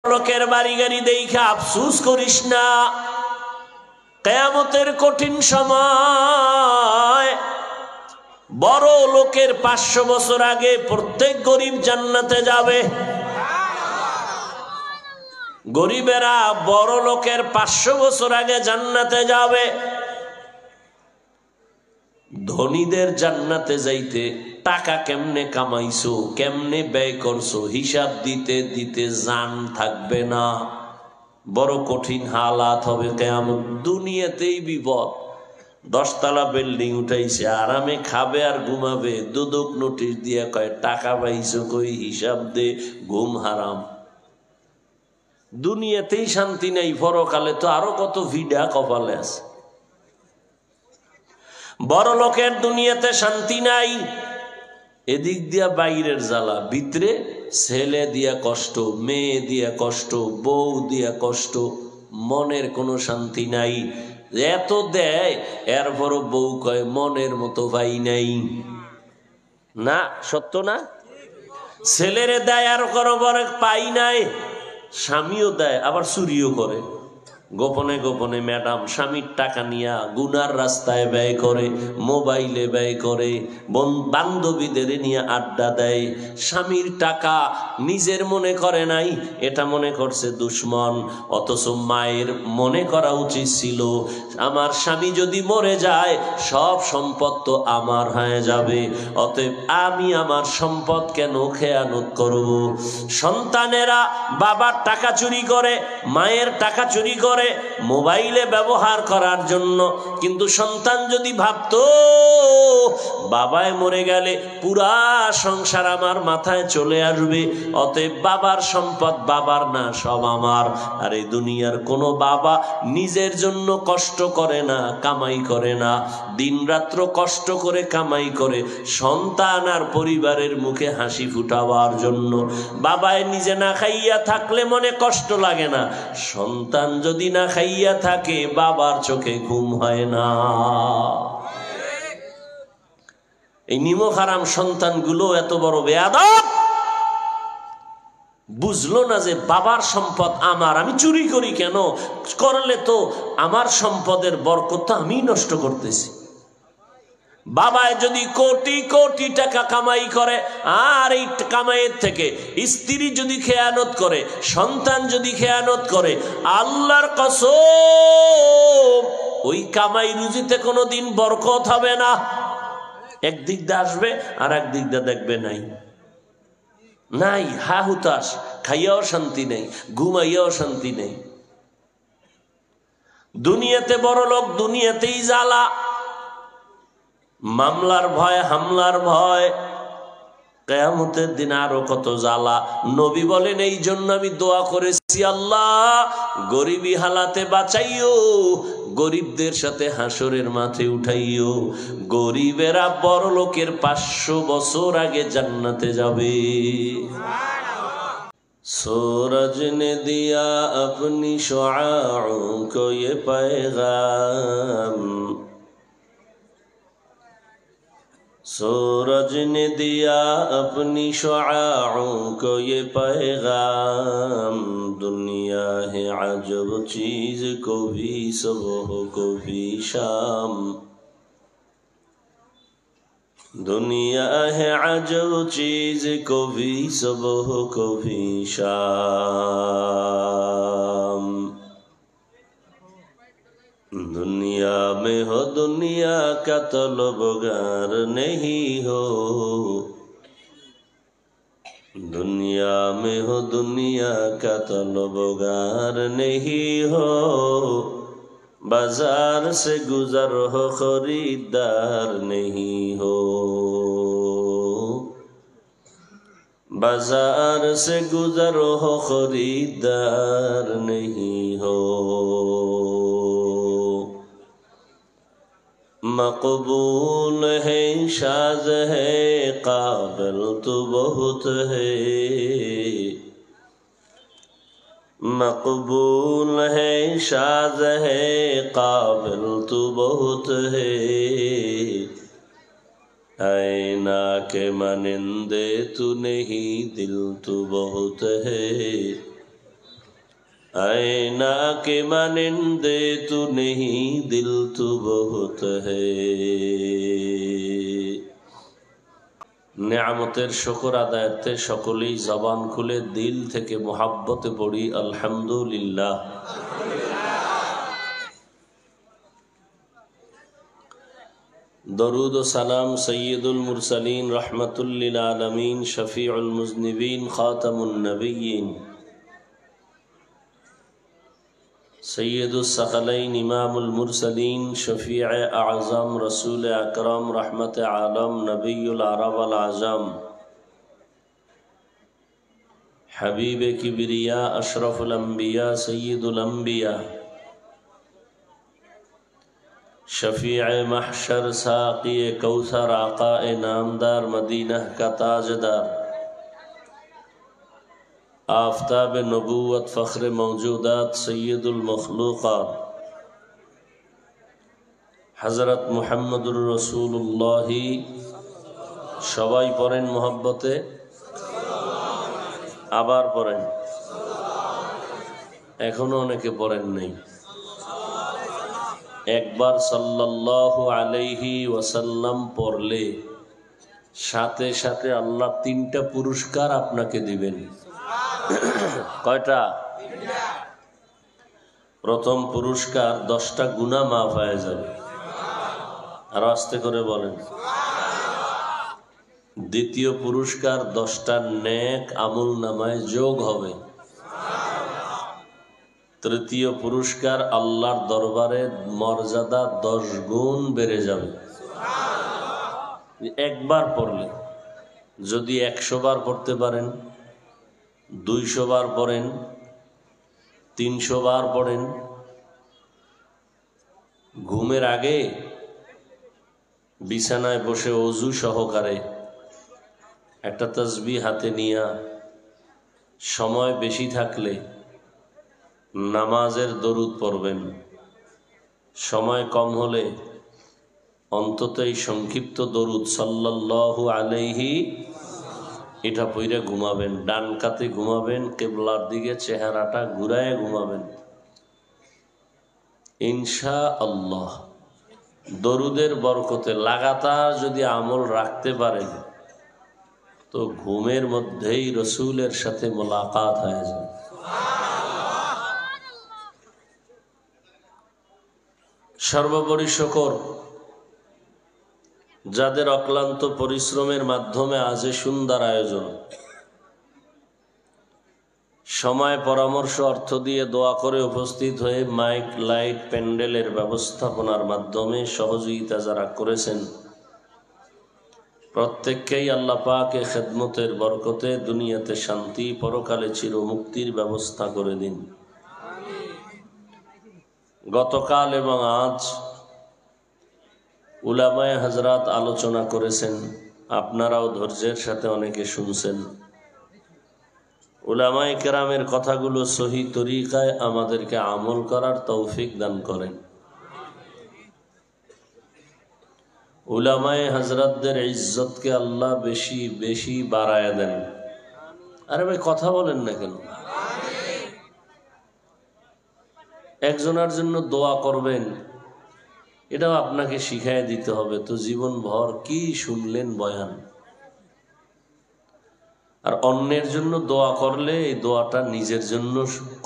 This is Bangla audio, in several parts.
লোকের বাড়ি গাড়ি দেখে আফসোস করিস না। কিয়ামতের কঠিন সময় বড় লোকের 500 বছর আগে প্রত্যেক গরিব জান্নাতে যাবে। গরিবেরা বড় লোকের 500 বছর আগে জান্নাতে যাবে। ধনীদের জান্নাতে যাইতে টাকা কেমনে কামাইছো, কেমনে ব্যয় করছো, হিসাব দিতে দিতে জান থাকবে না। বড় কঠিন হালাত হবে কিয়ামত। দুনিয়াতেই বিপদ। 10 তলা বিল্ডিং উঠাইছে, আরামে খাবে আর ঘুমাবে। দুদক নোটিশ দিয়ে কয় টাকা পাইছো কই, হিসাব দে, ঘুম হারাম। দুনিয়াতেই শান্তি নাই, পরকালে তো আরো কত ভিড়া কপালে আছে। বড় লোকের দুনিয়াতে শান্তি নাই। এদিক দিয়া বাইরের জ্বালা, ভিতরে ছেলে দিয়া কষ্ট, মেয়ে দিয়া কষ্ট, বউ দিয়া কষ্ট, মনের কোনো শান্তি নাই। এত দেয় এরপরও বউ কয় মনের মতো ভাই নাই। না সত্য না? ছেলেরে দেয় আর করো বড় পাই নাই, স্বামীও দেয় আবার চুরিও করে। গোপনে গোপনে ম্যাডাম স্বামীর টাকা নিয়ে গুনার রাস্তায় ব্যয় করে, মোবাইলে ব্যয় করে, বান্ধবীদের নিয়ে আড্ডা দেয়। স্বামীর টাকা নিজের মনে করে নাই, এটা মনে করছে দুশ্মন। অথচ মায়ের মনে করা উচিত ছিল আমার স্বামী যদি মরে যায় সব সম্পদ তো আমার হয়ে যাবে, অতএব আমি আমার সম্পদ কেন খেয়ানত করব। সন্তানেরা বাবার টাকা চুরি করে, মায়ের টাকা চুরি করে মোবাইলে ব্যবহার করার জন্য। কিন্তু সন্তান যদি ভাবতো বাবায় মরে গেলে পুরা সংসার আমার মাথায় চলে আসবে, অতএব বাবার সম্পদ বাবার না, সব আমার। আর এই দুনিয়ার কোনো বাবা নিজের জন্য কষ্ট করে না, কামাই করে না, দিনরাত্র কষ্ট করে কামাই করে সন্তান আর পরিবারের মুখে হাসি ফুটাবার জন্য। বাবায় নিজে না খাইয়া থাকলে মনে কষ্ট লাগে না, সন্তান যদি না খাইয়া থাকে বাবার চোখে ঘুম হয় না। এই নিমক হারাম সন্তানগুলো এত বড় বেয়াদব, বুঝলো না যে বাবার সম্পদ আমার, আমি চুরি করি কেন, করলে তো আমার সম্পদের বরকত আমি নষ্ট করতেছি। বাবায় যদি কোটি কোটি টাকা কামাই করে আর এই কামাইয়ের থেকে স্ত্রী যদি খেয়ানত করে, সন্তান যদি খেয়ানত করে, আল্লাহর কসম ওই কামাই রুজিতে কোনোদিন বরকত হবে না। একদিক দিয়ে আসবে আর একদিক দিয়ে দেখবে নাই নাই, হা হুতাশ, খাইয়াও শান্তি নেই, ঘুমাইয়াও শান্তি নেই। দুনিয়াতে বড় লোক, দুনিয়াতেই জ্বালা, মামলার ভয়, হামলার ভয়, কিয়ামতের দিন আরো কত জ্বালা। নবী বলেন এই জন্য আমি দোয়া করেছি, আল্লাহ গরিবী হালাতে বাঁচাইও, গরিবদের সাথে হাসরের মাঠে উঠাইও। গরিবেরা বড় লোকের 500 বছর আগে জান্নাতে যাবে। सूरज ने दिया अपनी शुआओं को ये पैगाम, सूरज ने दिया अपनी शुआओं को ये पैगाम, दुनिया है अजब चीज को भी सुबह को भी शाम, दुनिया है अजब चीज को भी सुबह को भी शाम। दुनिया में हो दुनिया का तलबगार नहीं हो, दुनिया में हो दुनिया का तलबगार नहीं हो, बाजार से गुजर हो खरीदार नहीं हो, बाजार से गुजर हो खरीदार नहीं हो। मकबूल है शाज है काबिल तो बहुत है, मकबूल है शाज है काबिल तो बहुत है, आईना के मानिंदे तू नहीं दिल तो बहुत है, आईना के मानिंदे तू नहीं दिल तू बहुत है। नेयामतेर शुक्र आदायते सकलेई जबान खुले दिल थेके मुहाब्बते पड़ी अल्हम्दुलिल्लाह। दरूद व सलाम सय्यदुल मुरसलीन रहमतुल लिल आलमीन शफीउल मुज़निबीन खातमुन नबिय्यीन सय्यदुस सकलैन इमामुल मुरसलीन शफीअ आज़म रसूल अकरम रहमत आलम नबीयुल अरब वल आज़म हबीब किबरिया अशरफुल अंबिया सय्यदुल अंबिया शफीअ महशर साक़ी कौसर आक़ाए नामदार मदीना का ताजदार आफ़ताब नबूवत फ़ख्र मौजूदात सय्यदुल मखलूक़ात हज़रत मुहम्मदुर रसूलुल्लाह सबाई पढ़ें मोहब्बते आबार पढ़ें एखोनो अनेके पढ़ें नहीं एक बार सल्लल्लाहु अलैहि वसल्लम पढ़ले साथे साथे अल्लाह तीनटा पुरस्कार आपनाके दिबेन। कयटा? प्रथम पुरस्कार 10टा गुनाह माफ हয়ে যাবে আর আস্তে করে বলেন। দ্বিতীয় পুরস্কার 10টা নেক আমলনামায় যোগ হবে। তৃতীয় পুরস্কার আল্লাহর দরবারে মর্যাদা 10 গুণ বেড়ে যাবে। একবার পড়লে, যদি 100 বার পড়তে পারেন, 200 বার পড়েন, 300 বার পড়েন, ঘুমের আগে বিছানায় বসে ওযু সহকারে একটা তাসবিহ হাতে নিয়ে সময় বেশি থাকলে নামাজের দরুদ পড়বেন, সময় কম হলে অন্তত এই সংক্ষিপ্ত দরুদ সাল্লাল্লাহু আলাইহি এটা পইরা ঘুমাবেন। ডান কাতে ঘুমাবেন, কিবলার দিকে চেহারাটা ঘুরায় ঘুমাবেন ইনশাআল্লাহ। দরুদের বরকতে লাগাতার যদি আমল রাখতে পারেন তো ঘুমের মধ্যেই রসুলের সাথে মোলাকাত হয়ে যায়। সর্বোপরি শুকর যাদের অক্লান্ত পরিশ্রমের মাধ্যমে আজ সুন্দর আয়োজন, সময় পরামর্শ অর্থ দিয়ে দোয়া করে উপস্থিত হয়ে মাইক লাইট প্যান্ডেলের ব্যবস্থাপনার মাধ্যমে সহযোগিতা যারা করেছেন প্রত্যেককেই আল্লাহ পাকের খেদমতের বরকতে দুনিয়াতে শান্তি, পরকালে চিরমুক্তির ব্যবস্থা করে দিন। গতকাল এবং আজ উলামায়ে হযরত আলোচনা করেছেন, আপনারাও ধৈর্যের সাথে অনেকে শুনছেন। উলামায়ে কেরামের কথাগুলো সহি তরিকায় আমাদেরকে আমল করার তৌফিক দান করেন। উলামায়ে হযরতদের ইজ্জতকে আল্লাহ বেশি বেশি বাড়ায় দেন। আরে ভাই কথা বলেন না কেন? একজনের জন্য দোয়া করবেন, এটাও আপনাকে শিখাই দিতে হবে। তো জীবন ভর কি শুনলেন বয়ান, আর অন্যের জন্য দোয়া করলে এই দোয়াটা নিজের জন্য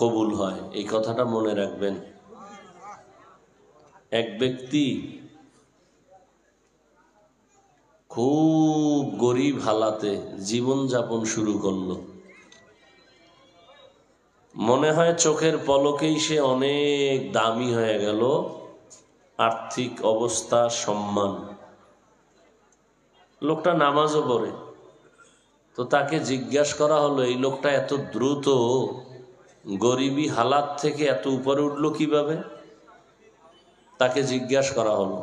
কবুল হয়, এই কথাটা মনে রাখবেন। এক ব্যক্তি খুব গরিব হালাতে জীবন যাপন শুরু করলো। মনে হয় চোখের পলকেই সে অনেক দামি হয়ে গেল, আর্থিক অবস্থা, সম্মান। লোকটা নামাজও পড়ে। তো তাকে জিজ্ঞাসা করা হলো, এই লোকটা এত দ্রুত গরিবী হালাত থেকে এত উপরে উঠলো কিভাবে? তাকে জিজ্ঞাসা করা হলো।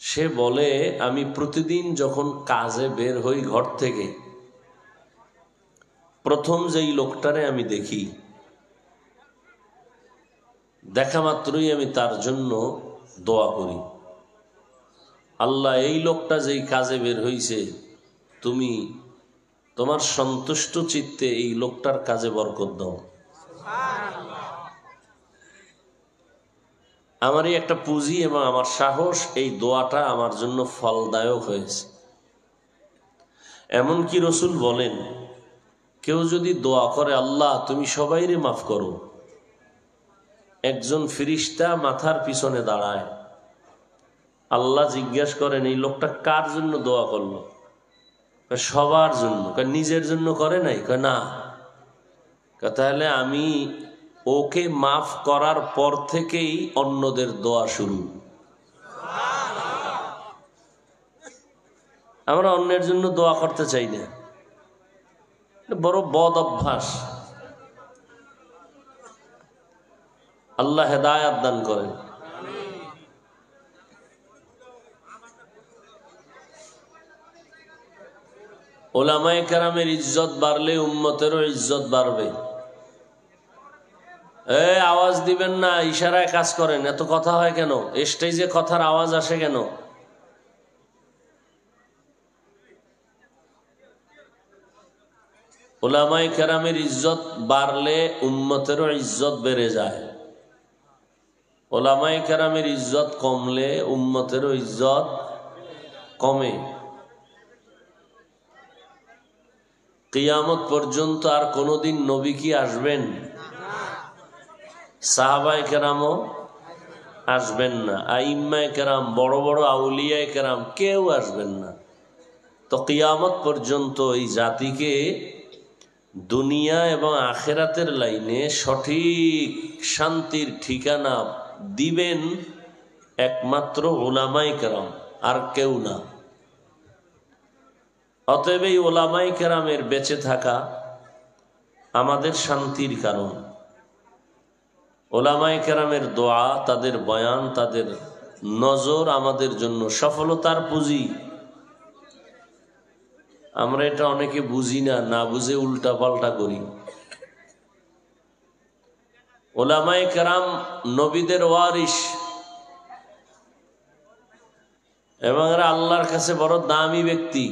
সে বলে, আমি প্রতিদিন যখন কাজে বের হই ঘর থেকে, প্রথম যেই লোকটারে আমি দেখি, দেখা মাত্রই আমি তার জন্য দোয়া করি, আল্লাহ এই লোকটা যেই কাজে বের হইছে তুমি তোমার সন্তুষ্ট চিত্তে এই লোকটার কাজে বরকত দাও। আমারই একটা পুঁজি এবং আমার সাহস, এই দোয়াটা আমার জন্য ফলদায়ক হয়েছে। এমনকি রসুল বলেন, কেউ যদি দোয়া করে আল্লাহ তুমি সবাইরে মাফ করো, একজন ফিরিস্তা মাথার পিছনে দাঁড়ায়, আল্লাহ জিজ্ঞাসা করেন এই লোকটা কার জন্য দোয়া করলো? সবার জন্য। নিজের জন্য করে নাই? না। তাহলে আমি ওকে মাফ করার পর থেকেই অন্যদের দোয়া শুরু। আমরা অন্যের জন্য দোয়া করতে চাই না, বড় বদ অভ্যাস। আল্লাহ হেদায়াত দান করেন। ওলামায়ে কেরামের ইজ্জত বাড়লে উম্মতেরও ইজ্জত বাড়বে। আওয়াজ দিবেন না, ইশারায় কাজ করেন। এত কথা হয় কেন? স্টেজে কথার আওয়াজ আসে কেন? ওলামায়ে কেরামের ইজ্জত বাড়লে উম্মতেরও ইজ্জত বেড়ে যায়। ওলামায়ে কেরামের ইজ্জত কমলে উম্মতেরও ইজ্জত কমে। কিয়ামত পর্যন্ত আর কোনদিন নবী কি আসবেন? সাহাবায়ে কেরামও আসবেন না, আইম্মায়ে কেরাম, বড় বড় আউলিয়ায়ে কেরাম কেউ আসবেন না। তো কিয়ামত পর্যন্ত এই জাতিকে দুনিয়া এবং আখেরাতের লাইনে সঠিক শান্তির ঠিকানা দিবেন একমাত্র উলামায়ে কেরাম, আর কেউ না। অতএব এই উলামায়ে কেরামের বেঁচে থাকা আমাদের শান্তির কারণ। উলামায়ে কেরামের দোয়া, তাদের বয়ান, তাদের নজর আমাদের জন্য সফলতার পুঁজি। আমরা এটা অনেকে বুঝি না, না বুঝে উল্টা পাল্টা করি। উলামায়ে কেরাম নবীদের ওয়ারিস এবং এরা আল্লাহর কাছে বড় দামি ব্যক্তি।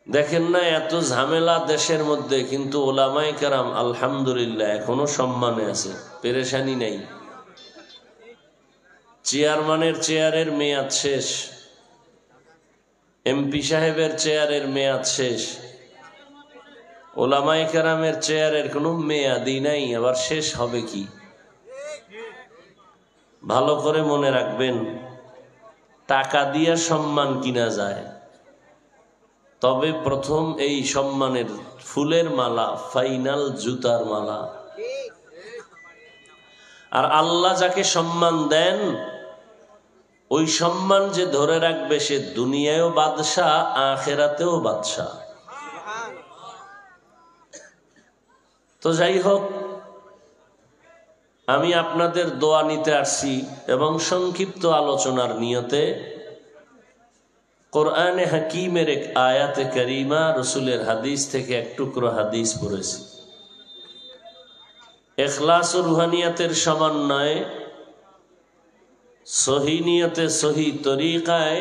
দেখেন না এত ঝামেলা দেশের মধ্যে, কিন্তু উলামায়ে কেরাম আলহামদুলিল্লাহ এখনো সম্মানে আছে, পেরেশানি নাই। চেয়ারম্যানের চেয়ারের মেয়াদ শেষ, এমপি সাহেবের চেয়ারের মেয়াদ শেষ, উলামায়ে কেরামের চেয়ারের কোনো মেয়াদই নাই, আবার শেষ হবে কি? ভালো করে মনে রাখবেন, টাকা দিয়ে সম্মান কিনা যায়, তবে প্রথম এই সম্মানের ফুলের মালা, ফাইনাল জুতার মালা। আর আল্লাহ যাকে সম্মান দেন, ওই সম্মান যে ধরে রাখবে সে দুনিয়ায়ও বাদশাহ, আখেরাতেও বাদশাহ। তো যাই হোক, আমি আপনাদের দোয়া নিতে আসছি এবং সংক্ষিপ্ত আলোচনার নিয়তে কোরআনে হাকিমের এক আয়াতে কারিমা, রসুলের হাদিস থেকে এক টুকরো হাদিস পড়েছি। ইখলাস ও রুহানিয়াতের সমন্বয়ে সহি নিয়তে, সহি তরিকায়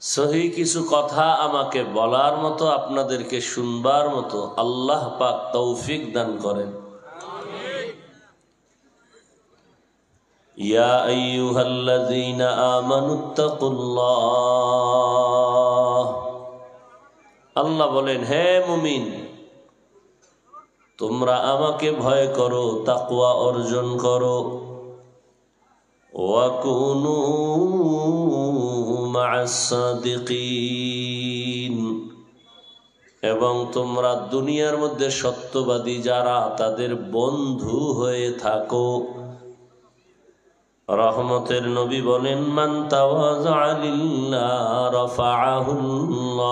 সহি কিছু কথা আমাকে বলার মতো, আপনাদেরকে শুনবার মতো আল্লাহ পাক তৌফিক দান করেন। ইয়া আইয়ুহাল্লাযীনা আমানুত্তাকুল্লাহ, আল্লাহ বলেন হে মুমিন তোমরা আমাকে ভয় করো, তাকওয়া অর্জন করো। ওয়া কুনু মা'আস সাদিকিন, এবং তোমরা দুনিয়ার মধ্যে সত্যবাদী যারা, তাদের বন্ধু হয়ে থাকো। রহমতের নবী বলেন, মান তাওয়াযা লিল্লাহ রাফাআহুল্লাহ,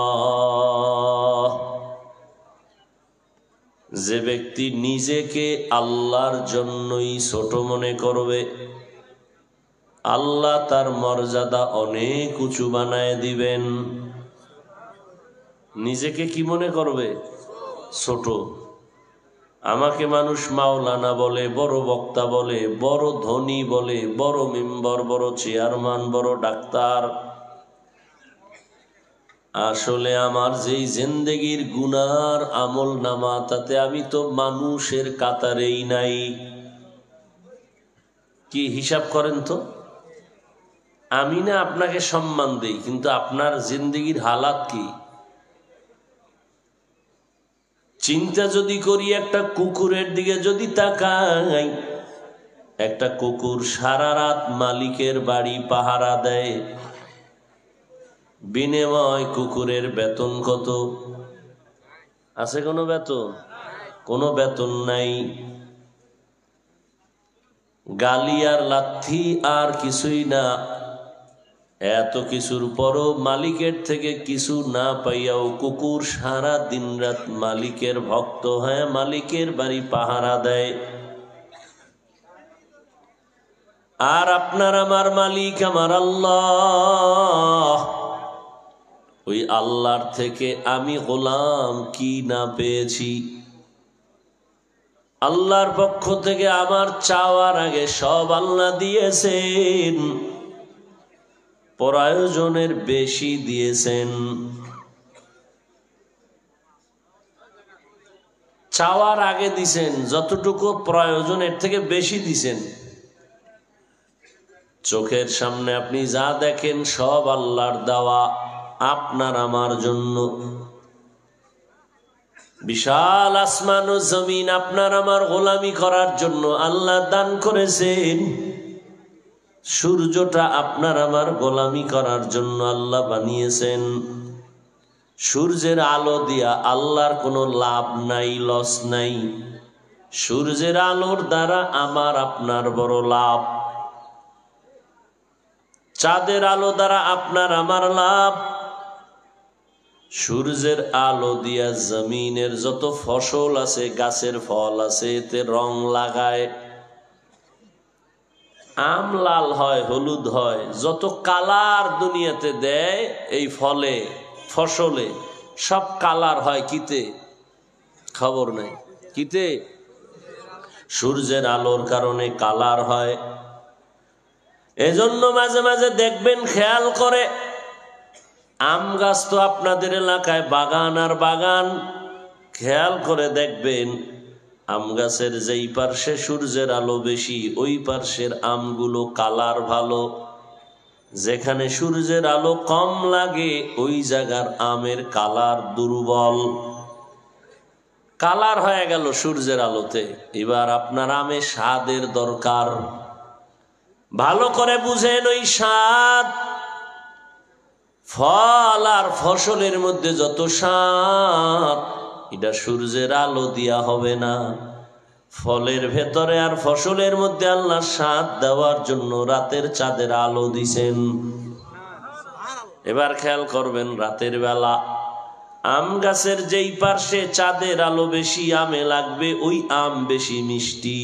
যে ব্যক্তি নিজেকে আল্লাহর জন্যই ছোট মনে করবে, আল্লাহ তার মর্যাদা অনেক উঁচু বানায় দিবেন। নিজেকে কি মনে করবে? ছোট। আমাকে মানুষ মাওলানা বলে, বড় বক্তা বলে, বড় ধনী বলে, বড় মেম্বার, বড় চেয়ারম্যান, বড় ডাক্তার, আসলে আমার যেই জিন্দেগির গুনার আমল নামা, তাতে আমি তো মানুষের কাতারেই নাই। কি হিসাব করেন তো? আমি না আপনাকে সম্মান দেই, কিন্তু আপনার জিন্দেগির হালাত কি? চিন্তা যদি করি, একটা কুকুরের দিকে যদি তাকাই, একটা কুকুর সারা রাত মালিকের বাড়ি পাহারা দেয়, বিনিময় কুকুরের বেতন কত? আছে কোনো বেতন? কোনো বেতন নাই। গালি আর লাথি আর কিছুই না। এত কিছুর পরও মালিকের থেকে কিছু না পাইয়াও কুকুর সারা দিন রাত মালিকের ভক্ত হয়ে মালিকের বাড়ি পাহারা দেয়। আর আপনার আমার মালিক আমার আল্লাহ। ওই আল্লাহর থেকে আমি গোলাম কি না পেয়েছি? আল্লাহর পক্ষ থেকে আমার চাওয়ার আগে সব আল্লাহ দিয়েছেন, প্রয়োজনের বেশি দিয়েছেন। চাওয়ার আগে দিছেন, যতটুকু প্রয়োজন এর থেকে বেশি দিছেন। চোখের সামনে আপনি যা দেখেন সব আল্লাহর দেওয়া, আপনার আমার জন্য। বিশাল আসমান ও জমিন আপনার আমার গোলামি করার জন্য আল্লাহ দান করেছেন। সূর্যটা আপনার আমার গোলামি করার জন্য আল্লাহ বানিয়েছেন। সূর্যের আলো দিয়া আল্লাহর কোনো লাভ নাই, লস নাই। সূর্যের আলোর দ্বারা আমার আপনার বড় লাভ। চাঁদের আলো দ্বারা আপনার আমার লাভ। সূর্যের আলো দিয়া জমিনের যত ফসল আছে, গাছের ফল আছে, এতে রং লাগায়, আম লাল হয়, হলুদ হয়, যত কালার দুনিয়াতে দেয় এই ফলে ফসলে সব কালার হয় কিতে? খবর নাই। কিতে? সূর্যের আলোর কারণে কালার হয়। এজন্য মাঝে মাঝে দেখবেন, খেয়াল করে, আম গাছ তো আপনাদের এলাকায় বাগান আর বাগান, খেয়াল করে দেখবেন আম গাছের যেই পার্শ্বে সূর্যের আলো বেশি ওই পার্শ্বের আমগুলো কালার ভালো। যেখানে সূর্যের আলো কম লাগে ওই জায়গার আমের কালার দুর্বল। কালার হয়ে গেল সূর্যের আলোতে। এবার আপনার আমে স্বাদের দরকার। ভালো করে বুঝেন, ওই স্বাদ ফল আর ফসলের মধ্যে যত স্বাদ, এটা সূর্যের আলো দিয়া হবে না। ফলের ভেতরে আর ফসলের মধ্যে আল্লাহ স্বাদ দেওয়ার জন্য রাতের চাঁদের আলো দিছেন। এবার খেয়াল করবেন, রাতের বেলা আম গাছের যেই পার্শ্বে চাঁদের আলো বেশি আমে লাগবে ওই আম বেশি মিষ্টি।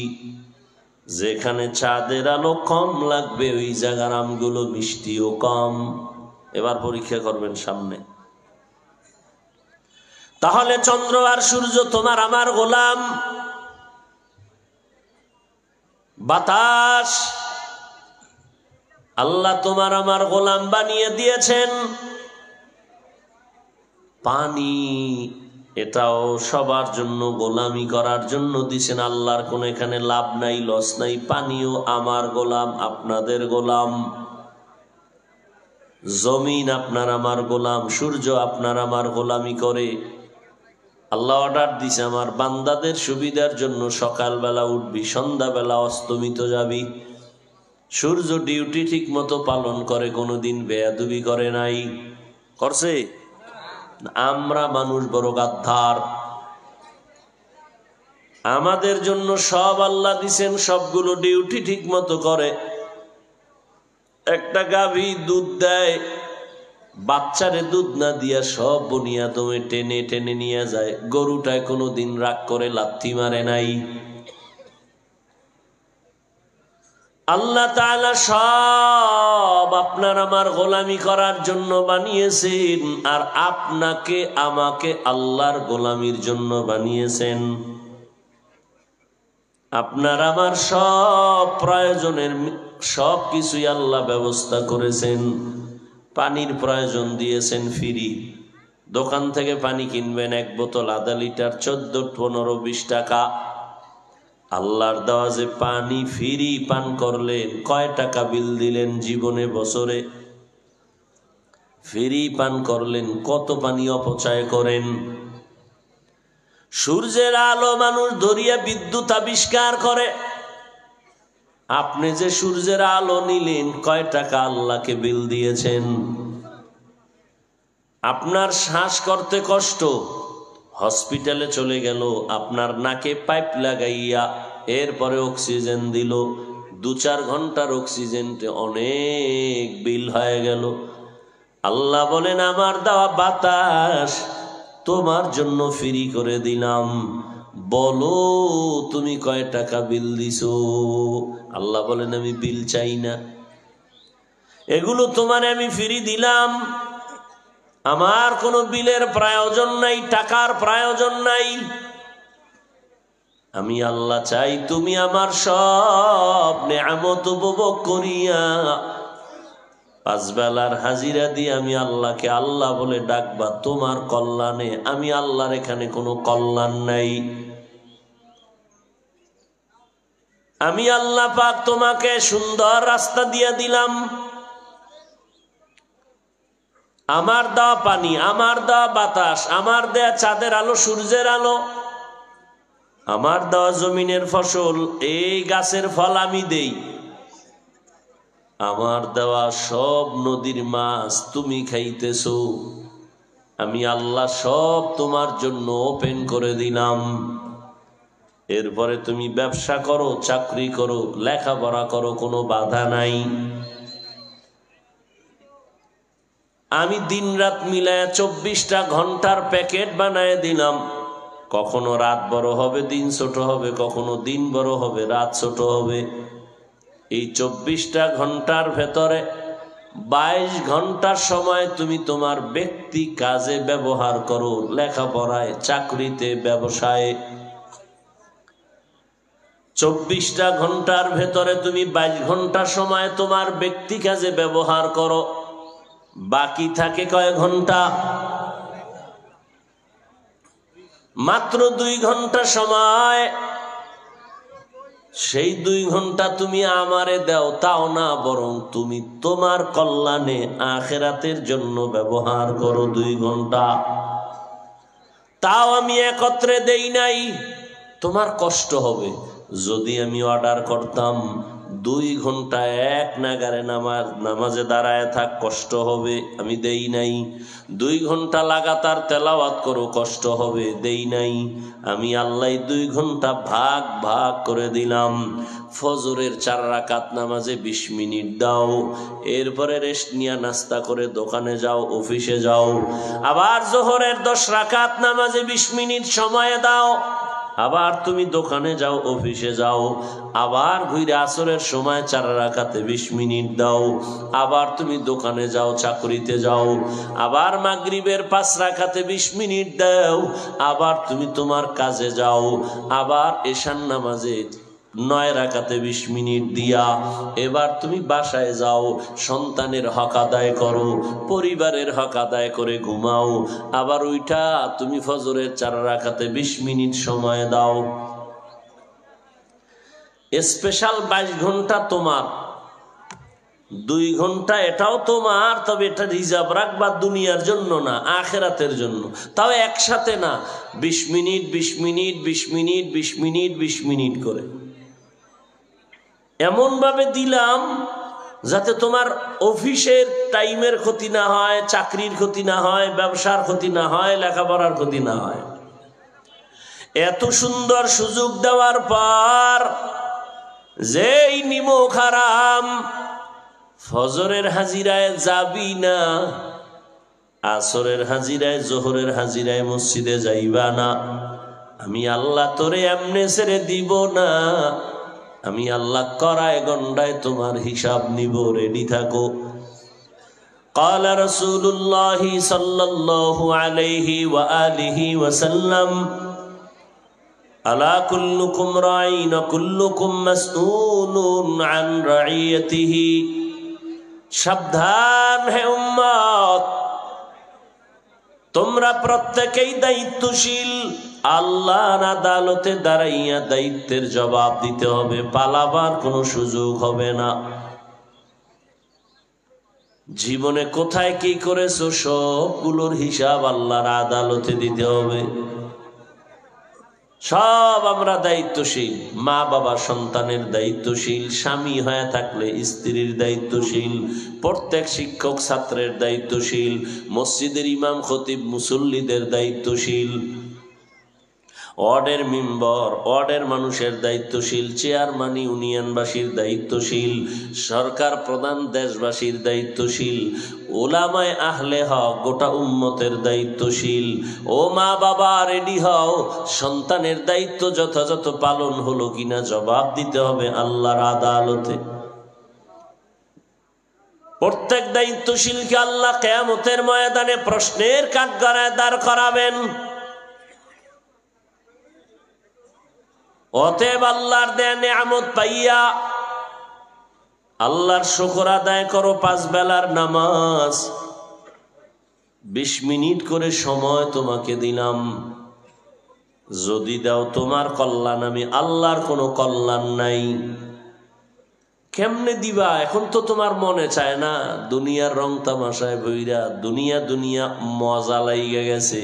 যেখানে চাঁদের আলো কম লাগবে ওই জায়গার আমগুলো মিষ্টিও কম। এবার পরীক্ষা করবেন সামনে। তাহলে চন্দ্র আর সূর্য তোমার আমার গোলাম। বাতাস আল্লাহ তোমার আমার গোলাম বানিয়ে দিয়েছেন। পানি এটাও সবার জন্য গোলামি করার জন্য দিছেন। আল্লাহর কোনো এখানে লাভ নাই, লস নাই। পানিও আমার গোলাম, আপনাদের গোলাম। জমিন আপনার আমার গোলাম, সূর্য আপনার আমার গোলামি করে। আল্লাহ অর্ডার দিছে, আমার বান্দাদের সুবিধার জন্য সকালবেলা উঠবি, সন্ধ্যাবেলা অস্তমিত যাবি। সূর্য ডিউটি ঠিক মতো পালন করে, কোনোদিন বেয়াদবি করে নাই। করছে? আমরা মানুষ বড় গাদ্দার। আমাদের জন্য সব আল্লাহ দিছেন, সবগুলো ডিউটি ঠিক মতো করে। একটা গাভী দুধ দেয়, বাচ্চারে দুধ না দিয়া সব বুনিয়াদমে টেনে টেনে নিয়ে যায়। গরুটায় কোনোদিন রাগ করে লাথি মারে নাই। আল্লাহ তাআলা সব আপনার আমার গোলামি করার জন্য বানিয়েছেন, আর আপনাকে আমাকে আল্লাহর গোলামির জন্য বানিয়েছেন। আপনার আমার সব প্রয়োজনের সব কিছুই আল্লাহ ব্যবস্থা করেছেন। পানির প্রয়োজন দিয়েছেন ফ্রি, দোকান থেকে পানি কিনবেন এক বোতল আধা লিটার 14, 15, 20 টাকা। আল্লাহর দেওয়া যে পানি ফ্রি পান করলেন, কয় টাকা বিল দিলেন জীবনে বছরে? ফ্রি পান করলেন, কত পানি অপচয় করেন? সূর্যের আলো মানুষ ধরিয়া বিদ্যুৎ আবিষ্কার করে, আপনি যে সূর্যের আলো নিলেন, কয় টাকা আল্লাহকে বিল দিয়েছেন? আপনার শ্বাস করতে কষ্ট, হসপিটালে চলে গেল, আপনার নাকে পাইপ লাগাইয়া এরপরে অক্সিজেন দিল, 2-4 ঘন্টার অক্সিজেনতে অনেক বিল হয়ে গেল। আল্লাহ বলেন আমার দেওয়া বাতাস তোমার জন্য ফ্রি করে দিলাম, বলো তুমি কয় টাকা বিল দিছো? আল্লাহ বলেন আমি বিল চাই না, এগুলো তোমার আমি ফ্রি দিলাম, আমার কোনো বিলের প্রয়োজন নাই, টাকার প্রয়োজন নাই। আমি আল্লাহ চাই তুমি আমার সব নেয়ামত উপভোগ করিয়া 5 বেলার হাজিরা দিয়ে আমি আল্লাহকে আল্লাহ বলে ডাকবা তোমার কল্যাণে। আমি আল্লাহর এখানে কোনো কল্যাণ নাই। আমি আল্লাহ পাক তোমাকে সুন্দর রাস্তা দিয়ে দিলাম, আমার দেওয়া পানি, আমার দেওয়া বাতাস, আমার দেয়া চাঁদের আলো, সূর্যের আলো, আমার দেওয়া জমিনের ফসল, এই গাছের ফল আমি দেই, আমার দেওয়া সব নদীর মাছ তুমি খাইতেছো, আমি আল্লাহ সব তোমার জন্য ওপেন করে দিলাম। এরপরে তুমি ব্যবসা করো, চাকরি করো, লেখাপড়া করো, কোনো বাধা নাই। আমি দিন রাত মিলায় 24টা ঘন্টার প্যাকেট বানায় দিলাম। কখনো রাত বড় হবে, দিন ছোট হবে, কখনো দিন বড় হবে, রাত ছোট হবে। এই 24টা ঘন্টার ভেতরে 22 ঘন্টার সময় তুমি তোমার ব্যক্তি কাজে ব্যবহার করো, লেখাপড়ায়, চাকরিতে, ব্যবসায়ে। 24টা ঘন্টার ভেতরে তুমি 22 ঘন্টা সময় তোমার ব্যক্তি কাজে ব্যবহার করো, বাকি থাকে কয় ঘন্টা? মাত্র 2 ঘন্টা সময়। সেই 2 ঘন্টা তুমি আমারে দাও, তাও না, বরং তুমি তোমার কল্যাণে আখিরাতের জন্য ব্যবহার করো 2 ঘন্টা। তাও আমি একত্রে দেই নাই, তোমার কষ্ট হবে। যদি আমি অর্ডার করতাম 2 ঘন্টা এক নাগারে নামাজে দাঁড়ায় থাক, কষ্ট হবে, আমি দেই নাই। 2 ঘন্টা লাগাতার তেলাওয়াত করো, কষ্ট হবে, দেই নাই। আমি আল্লাহ 2 ঘন্টা ভাগ ভাগ করে দিলাম। ফজরের 4 রাকাত নামাজে 20 মিনিট দাও, এরপরে রেস্ট নিয়ে নাস্তা করে দোকানে যাও, অফিসে যাও। আবার জোহরের 10 রাকাত নামাজে 20 মিনিট সময় দাও, আবার তুমি দোকানে যাও, অফিসে যাও। আবার ঘুরে আসরের সময় 4 রাকাতে 20 মিনিট দাও, আবার তুমি দোকানে যাও, চাকরিতে যাও। আবার মাগরিবের 5 রাকাতে 20 মিনিট দাও, আবার তুমি তোমার কাজে যাও। আবার এশার নামাজে 9 রাকাতে 20 মিনিট দিয়া এবার তুমি বাসায় যাও, সন্তানের হক আদায় করো, পরিবারের হক আদায় করে ঘুমাও। আবার উঠা তুমি ফজরের 4 রাকাতে 20 মিনিট সময় দাও। স্পেশাল 22 ঘন্টা তোমার, 2 ঘন্টা এটাও তোমার, তবে এটা রিজার্ভ রাখবা দুনিয়ার জন্য না, আখিরাতের জন্য। তাও একসাথে না, 20 minute 20 minute 20 minute 20 minute 20 minute করে এমন ভাবে দিলাম যাতে তোমার অফিসের টাইমের ক্ষতি না হয়, চাকরির ক্ষতি না হয়, ব্যবসার ক্ষতি না হয়, লেখাপড়ার ক্ষতি না হয়। এত সুন্দর সুযোগ দেওয়ার পর যেই নিমক হারাম, ফজরের হাজিরায় যাবি না, আসরের হাজিরায়, জোহরের হাজিরায় মসজিদে যাইবা না, আমি আল্লাহ তোরে এমনে ছেড়ে দিব না। আমি আল্লাহ করায় গন্ডায় তোমার হিসাব নিব, রেডি থাকো। قال رسول الله صلى الله عليه وآله وسلم ألا كلكم راع وكلكم مسؤول عن رعيته। সাবধান হে উম্মত, তোমরা প্রত্যেকেই দায়িত্বশীল। আল্লাহর আদালতে দাঁড়াইয়া দায়িত্বের জবাব দিতে হবে, পালাবার কোনো সুযোগ হবে না। জীবনে কোথায় কি করেছো সবগুলোর হিসাব আল্লাহর আদালতে দিতে হবে। সব আমরা দায়িত্বশীল। মা বাবা সন্তানের দায়িত্বশীল, স্বামী হয়ে থাকলে স্ত্রীর দায়িত্বশীল, প্রত্যেক শিক্ষক ছাত্রের দায়িত্বশীল, মসজিদের ইমাম খতিব মুসল্লিদের দায়িত্বশীল, ওয়ার্ডের মেম্বার ওয়ার্ডের মানুষের দায়িত্বশীল, চেয়ারম্যান ইউনিয়নবাসীর দায়িত্বশীল, সরকার প্রধান দেশবাসীর দায়িত্বশীল, ওলামায়ে আহলে হক গোটা উম্মতের দায়িত্বশীল। ও মা বাবা রেডি হও, সন্তানের দায়িত্ব যথাযথ পালন হলো কিনা জবাব দিতে হবে আল্লাহর আদালতে। প্রত্যেক দায়িত্বশীলকে আল্লাহ কিয়ামতের ময়দানে প্রশ্নের কাঠগড়ায় দাঁড় করাবেন। অতএব আল্লাহর দেয়া নিয়ামত পাইয়া আল্লাহর শুকর আদায় করো। 5 বেলার নামাজ 20 মিনিট করে সময় তোমাকে দিলাম, যদি দাও তোমার কল্যাণ, আমি আল্লাহর কোনো কল্যাণ নাই। কেমনে দিবা? এখন তো তোমার মনে চায় না, দুনিয়ার রং তামাশায় বইরা দুনিয়া দুনিয়া মজা লাইগা গেছে।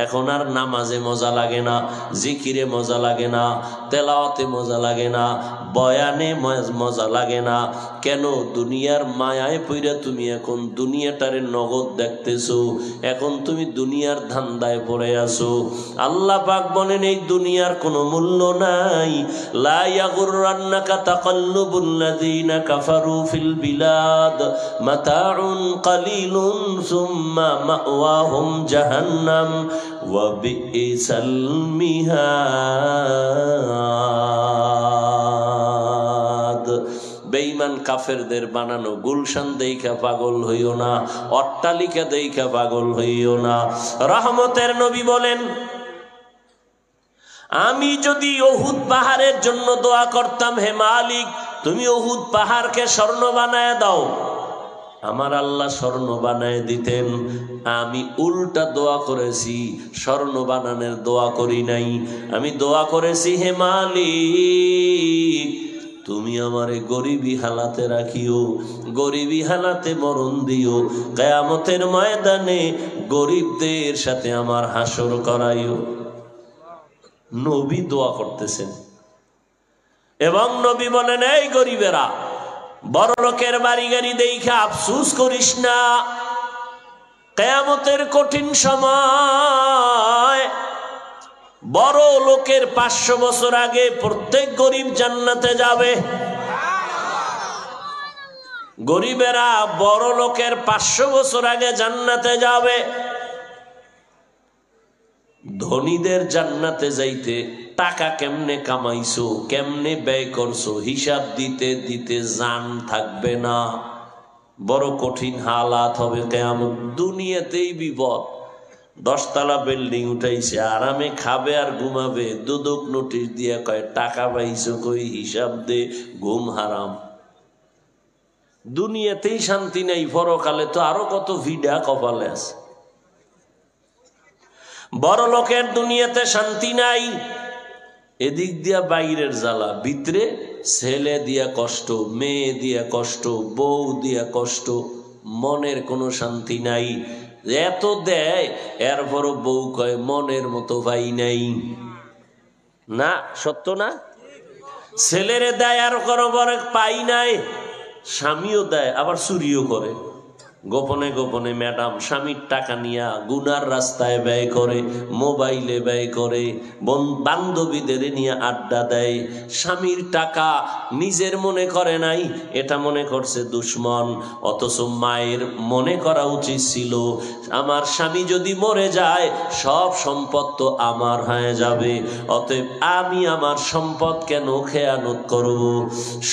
এখন আর নামাজে মজা লাগে না, জিকিরে মজা লাগে না, তেলাওয়াতে মজা লাগে না, বয়ানে মজা লাগে না। কেন? দুনিয়ার মায়ায় পইরা তুমি এখন দুনিয়াটারে নগদ দেখতেছো, এখন তুমি দুনিয়ার ধান্দায় পড়ে আছো। আল্লাহ পাক বলেন এই দুনিয়ার কোনো মূল্য নাই। লা ইয়াগুররান্নাকা তাকাল্লুবুল লাযিনা কাফারু ফিল বিলাদ মাতাউন কালিলুন সুম্মা মাওয়াহুম জাহান্নাম ওয়া বিইসাল মিহাদ। বেঈমান কাফেরদের বানানো গুলশান দেইখা পাগল হইও না, অট্টালিকা দেইখা পাগল হইও না। রহমতের নবী বলেন, আমি যদি উহুদ পাহাড়ের জন্য দোয়া করতাম, হে মালিক তুমি উহুদ পাহাড়কে স্বর্ণ বানায় দাও, আমার আল্লাহ স্বর্ণ বানায় দিতেন। আমি উল্টা দোয়া করেছি, স্বর্ণ বানানোর দোয়া করি নাই। আমি দোয়া করেছি, হে মালিক তুমি আমারে গরিবী হালাতে রাখিও, গরিবী হালাতে মরণ দিও, কিয়ামতের ময়দানে গরিবদের সাথে আমার হাসর করাইও। নবী দোয়া করতেছেন এবং নবী বলেন, এই গরিবেরা, বড় লোকের বাড়ি গাড়ি দেখা আফসোস করিস না। কিয়ামতের কঠিন সময় বড় লোকের 500 বছর আগে প্রত্যেক গরিব জান্নাতে যাবে। গরিবেরা বড় লোকের 500 বছর আগে জান্নাতে যাবে। ধনীদের জান্নাতে যাইতে টাকা কেমনে কামাইছো, কেমনে ব্যয় করছো, হিসাব দিতে দিতে জান থাকবে না। বড় কঠিন হালাত হবে কিয়ামত। দুনিয়াতেই বিপদ। 10 তলা বিল্ডিং উঠাইছে, আরামে খাবে আর ঘুমাবে, দুদক নোটিশ দিয়ে কয় টাকা পাইছো কই, হিসাব দে, ঘুম হারাম। দুনিয়াতেই শান্তি নাই, পরকালে তো আরো কত ভিড়া কপালে আছে। বড় লোকের দুনিয়াতে শান্তি নাই। এদিক দিয়া বাইরের জ্বালা, ভিতরে ছেলে দিয়া কষ্ট, মেয়ে দিয়া কষ্ট, বউ দিয়া কষ্ট, মনের কোনো শান্তি নাই। এত দেয় এরপরও বউ কয় মনের মতো ভাই নাই। না, সত্য না? ছেলেরে দেয় আর কোনো বড় পাই নাই, স্বামীও দেয় আবার চুরিও করে। গোপনে গোপনে ম্যাডাম স্বামীর টাকা নিয়ে গুনার রাস্তায় ব্যয় করে, মোবাইলে ব্যয় করে, বান্ধবীদের নিয়ে আড্ডা দেয়। স্বামীর টাকা নিজের মনে করে নাই, এটা মনে করছে দুশ্মন। অথচ মায়ের মনে করা উচিত ছিল, আমার স্বামী যদি মরে যায় সব সম্পদ তো আমার হয়ে যাবে, অতএব আমি আমার সম্পদ কেন খেয়ানত করব।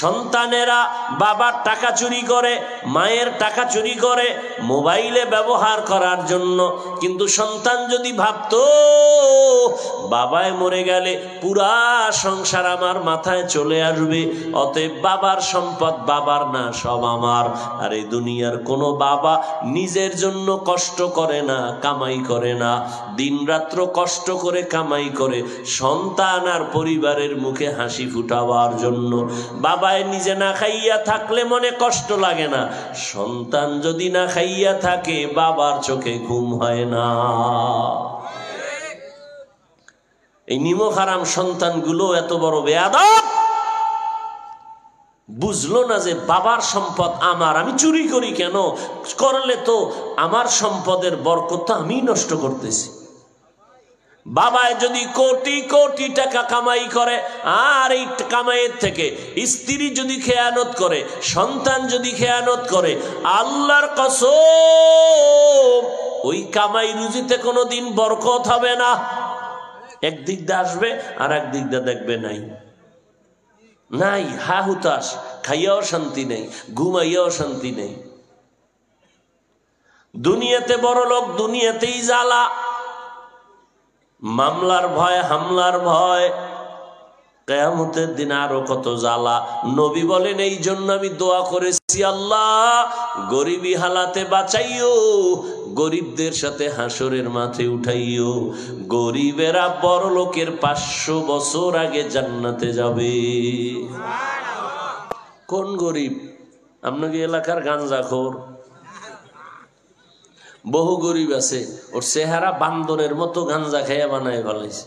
সন্তানেরা বাবার টাকা চুরি করে, মায়ের টাকা চুরি করে মোবাইলে ব্যবহার করার জন্য। কিন্তু সন্তান যদি ভাবতো বাবায় মরে গেলে পুরা সংসার আমার মাথায় চলে আসবে, অতএব বাবার সম্পদ বাবার না, সব আমার। আর এই দুনিয়ার কোনো বাবা নিজের জন্য কষ্ট করে না, কামাই করে না, দিনরাত্র কষ্ট করে কামাই করে সন্তান আর পরিবারের মুখে হাসি ফুটাবার জন্য। বাবায় নিজে না খাইয়া থাকলে মনে কষ্ট লাগে না, সন্তান যদি না খাইয়া থাকে বাবার চোখে ঘুম হয় না। এই নিমক হারাম সন্তানগুলো এত বড় বেয়াদব, বুঝলো না যে বাবার সম্পদ আমার, আমি চুরি করি কেন? করলে তো আমার সম্পদের বরকত আমি নষ্ট করতেছি। বাবায় যদি কোটি কোটি টাকা কামাই করে, আর এই কামাইয়ের থেকে স্ত্রী যদি খেয়ানত করে, সন্তান যদি খেয়ানত করে, আল্লাহর কসম ওই কামাই রুজিতে কোনোদিন বরকত হবে না। একদিক দিয়ে আসবে আর একদিক দিয়ে দেখবে নাই নাই, হা হুতাশ, খাইয়াও শান্তি নেই, ঘুমাইয়াও শান্তি নেই। দুনিয়াতে বড় লোক, দুনিয়াতেই জ্বালা, মামলার ভয়, হামলার ভয়, কিয়ামতের দিন আরো কত জ্বালা। নবী বলেন এই জন্য আমি দোয়া করেছি, আল্লাহ গরিবী হালাতে বাঁচাইও, গরিবদের সাথে হাসরের মাঠে উঠাইও। গরিবেরা বড় লোকের 500 বছর আগে জান্নাতে যাবে। কোন গরিব? আপনাকে এলাকার গাঞ্জাখোর বহু গরিব আছে, ওর চেহারা বান্দরের মতো গাঞ্জা খাইয়া বানায় ফেলাইছে।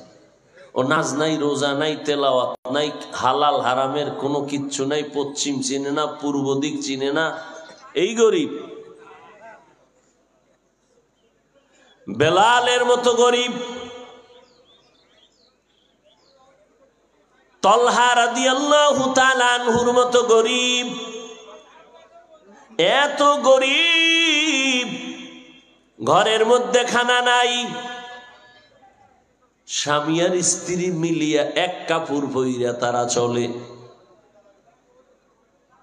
ও নাজ নাই, রোজা নাই, তেলাওয়াত নাই, হালাল হারামের কোনো কিচ্ছু নাই, পশ্চিম চিনে না, পূর্ব দিক চিনে না, এই গরিব। বেলালের মতো গরিব, তলহা রাদিয়াল্লাহু তাআলা আনহুর মতো গরিব, এত গরিব ঘরের মধ্যে খানা নাই, স্বামী আর স্ত্রী মিলিয়া এক কাপড় পইরা তারা চলে।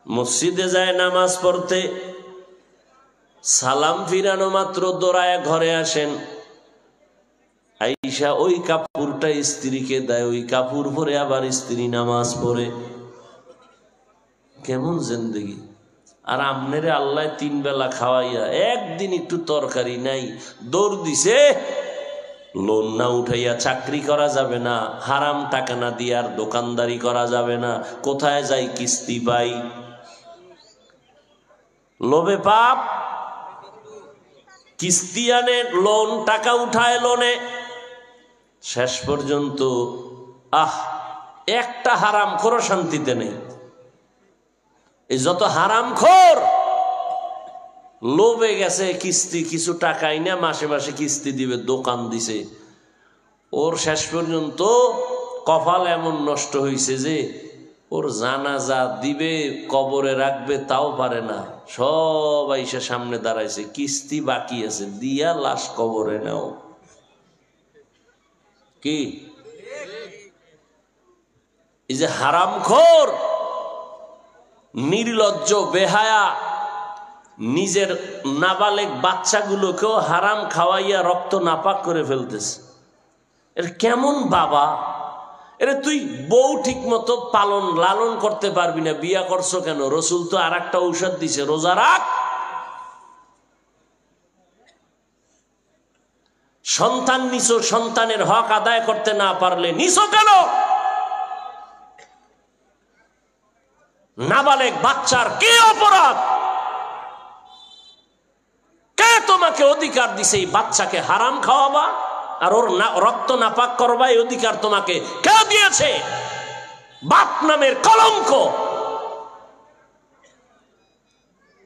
মসজিদে যায় নামাজ পড়তে, সালাম ফিরানো মাত্র দৌড়ায় ঘরে আসেন, আইসা ওই কাপড়টা স্ত্রীকে দেয়, ওই কাপড় পরে আবার স্ত্রী নামাজ পড়ে। কেমন জিন্দেগি! আর আমনেরে আল্লাহ 3 বেলা খাওয়াইয়া একদিন একটু তরকারি নাই, দৌড় দিছে। লোন না উঠাইয়া চাকরি করা যাবে না, হারাম টাকা না দিয়ে আর দোকানদারি করা যাবে না, কোথায় যাই কিস্তি পাই, লোভে পাপ, কিস্তি আনে, লোন, টাকা উঠায় লোনে, শেষ পর্যন্ত একটা হারাম খোর শান্তিতে নেই। এই যত হারাম খোর লোভে গেছে কিস্তি, কিছু টাকাই না, মাসে মাসে কিস্তি দিবে, দোকান দিছে, ওর শেষ পর্যন্ত কপাল এমন নষ্ট হয়েছে যে ওর জানাজা দিবে, কবরে রাখবে তাও পারে না। সবাই সে সামনে দাঁড়াইছে, কিস্তি বাকি আছে, দিয়া লাশ কবরে নাও। কি এই যে হারামখোর, নির্লজ্জ, বেহায়া, নিজের নাবালেক বাচ্চাগুলোকেও হারাম খাওয়াইয়া রক্ত নাপাক করে ফেলতেছে। এর কেমন বাবা? এরে তুই বউ ঠিক মতো পালন লালন করতে পারবি না, বিয়া করছো কেন? রসুল তো আর একটা ঔষধ দিছে, রোজা রাখ। সন্তান নিছো, সন্তানের হক আদায় করতে না পারলে নিছো কেন? নাবালেক বাচ্চার কি অপরাধ? কে তোমাকে অধিকার দিছে এই বাচ্চাকে হারাম খাওয়াবা আর ওর রক্ত নাপাক করবা? এই অধিকার তোমাকে কে দিয়েছে? বাপ নামের কলঙ্ক।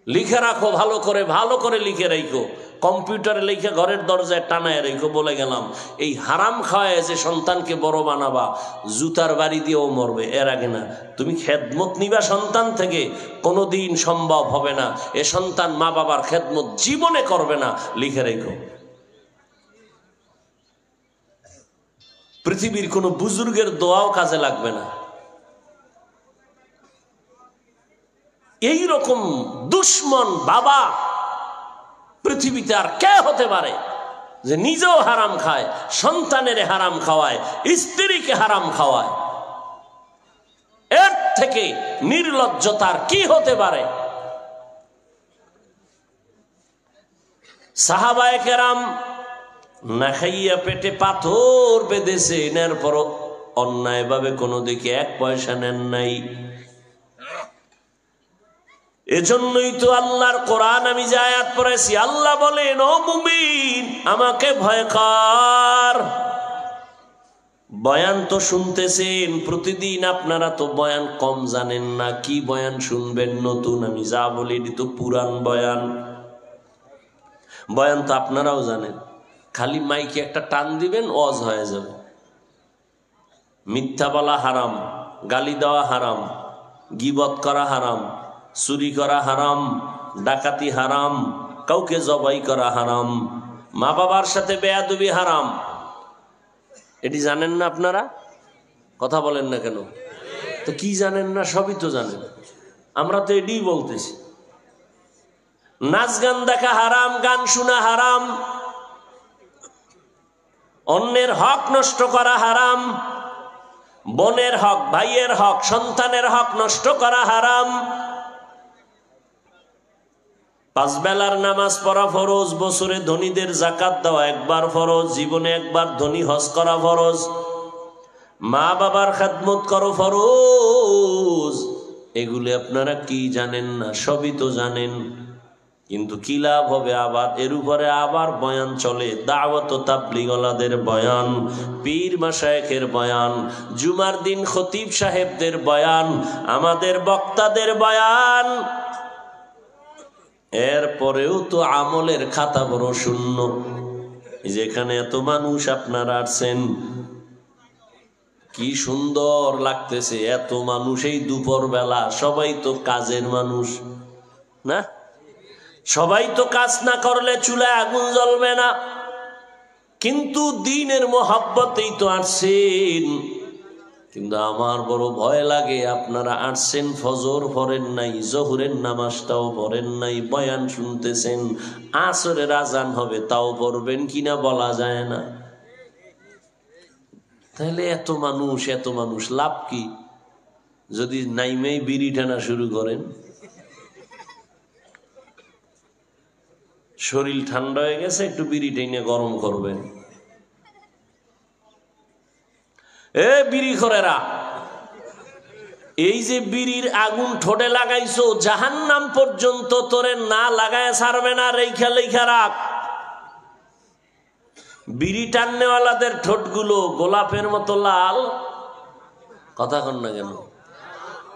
লিখে রাখো ভালো করে, ভালো করে লিখে রাখো, কম্পিউটারে লিখে ঘরের দরজায় টানায় রেখো। বলে গেলাম, এই হারাম খাওয়ায় যে সন্তানকে বড় বানাবা, জুতার বাড়ি দিয়েও মরবে, এর আগে না। তুমি খেদমত নিবা সন্তান থেকে, কোনোদিন সম্ভব হবে না। এ সন্তান মা বাবার খেদমত জীবনে করবে না, লিখে রেখো। পৃথিবীর কোনো বুজুর্গের দোয়াও কাজে লাগবে না। এই রকম দুশ্মন বাবা পৃথিবীতে আর কে হতে পারে? যে নিজেও হারাম খায়, সন্তানের হারাম খাওয়ায়, স্ত্রীকে হারাম খাওয়ায়। এর থেকে নির্লজ্জতার কি হতে পারে? সাহাবায়ে কেরাম না খাইয়া পেটে পাথর বেঁধেছে, এর পর অন্যায় ভাবে কোনো দিকে 1 পয়সা নেন নাই। এজন্যই তো আল্লাহর কোরআন আমি যে আয়াত পড়েছি, আল্লাহ বলেন, ও মুমিন আমাকে ভয় কর। বয়ান তো শুনতেছেন প্রতিদিন, আপনারা তো বয়ান কম জানেন না। কি বয়ান শুনবেন নতুন? আমি যা বলি এটি তো পুরান বয়ান। বয়ান তো আপনারাও জানেন, খালি মাইকে একটা টান দিবেন, ওয়াজ হয়ে যাবে। মিথ্যা বলা হারাম, গালি দেওয়া হারাম, গীবত করা হারাম, চুরি করা হারাম, ডাকাতি হারাম, কাউকে জবাই করা হারাম, মা বাবার সাথে বেয়াদবি হারাম। এটি জানেন না আপনারা? কথা বলেন না কেন? তো কি জানেন না? সবই তো জানেন। আমরা তো এটিই বলতেছি। নাচ গান দেখা হারাম, গান শোনা হারাম, অন্যের হক নষ্ট করা হারাম, বোনের হক, ভাইয়ের হক, সন্তানের হক নষ্ট করা হারাম। 5 বেলার নামাজ পড়া ফরজ, বছরে ধনীদের যাকাত দেওয়া একবার ফরজ, জীবনে একবার ধনী হজ করা ফরজ, মা বাবার খেদমত করো ফরজ। এগুলি আপনারা কি জানেন না? সবই তো জানেন, কিন্তু কি লাভ হবে? আবার এর উপরে আবার বয়ান চলে, দাওয়াত ও তাবলীগওয়ালাদের বয়ান, পীর মাশায়েখের বয়ান, জুমার দিন খতিব সাহেবদের বয়ান, আমাদের বক্তাদের বয়ান। এরপরেও তো আমলের খাতা বড় শূন্য। যেখানে এত মানুষ আপনারা আসছেন, কি সুন্দর লাগতেছে, এত মানুষ এই দুপুর বেলা। সবাই তো কাজের মানুষ না? সবাই তো কাজ না করলে চুলায় আগুন জ্বলবে না। কিন্তু দ্বীনের মহব্বতেই তো আসছেন। কিন্তু আমার বড় ভয় লাগে, আপনারা আসছেন, ফজর পড়েন নাই, জোহরের নামাজটাও পড়েন নাই, বয়ান শুনতেছেন, আসরের আজান হবে তাও পড়বেন কিনা বলা যায় না। তাহলে এত মানুষ লাভ কি? যদি নাইমেই বিড়ি টানা শুরু করেন, শরীর ঠান্ডা হয়ে গেছে, একটু বিড়ি টেনে গরম করবেন। এ বিড়ি খোরেরা, এই যে বিড়ির আগুন ঠোঁটে লাগাইছো, জাহান্নাম পর্যন্ত তোরে না লাগায় ছাড়বে না, রেখা লেখা রাখ। বিড়ি টাননেওয়ালাদের ঠোঁটগুলো গোলাপের মতো লাল। কথা কন না কেন?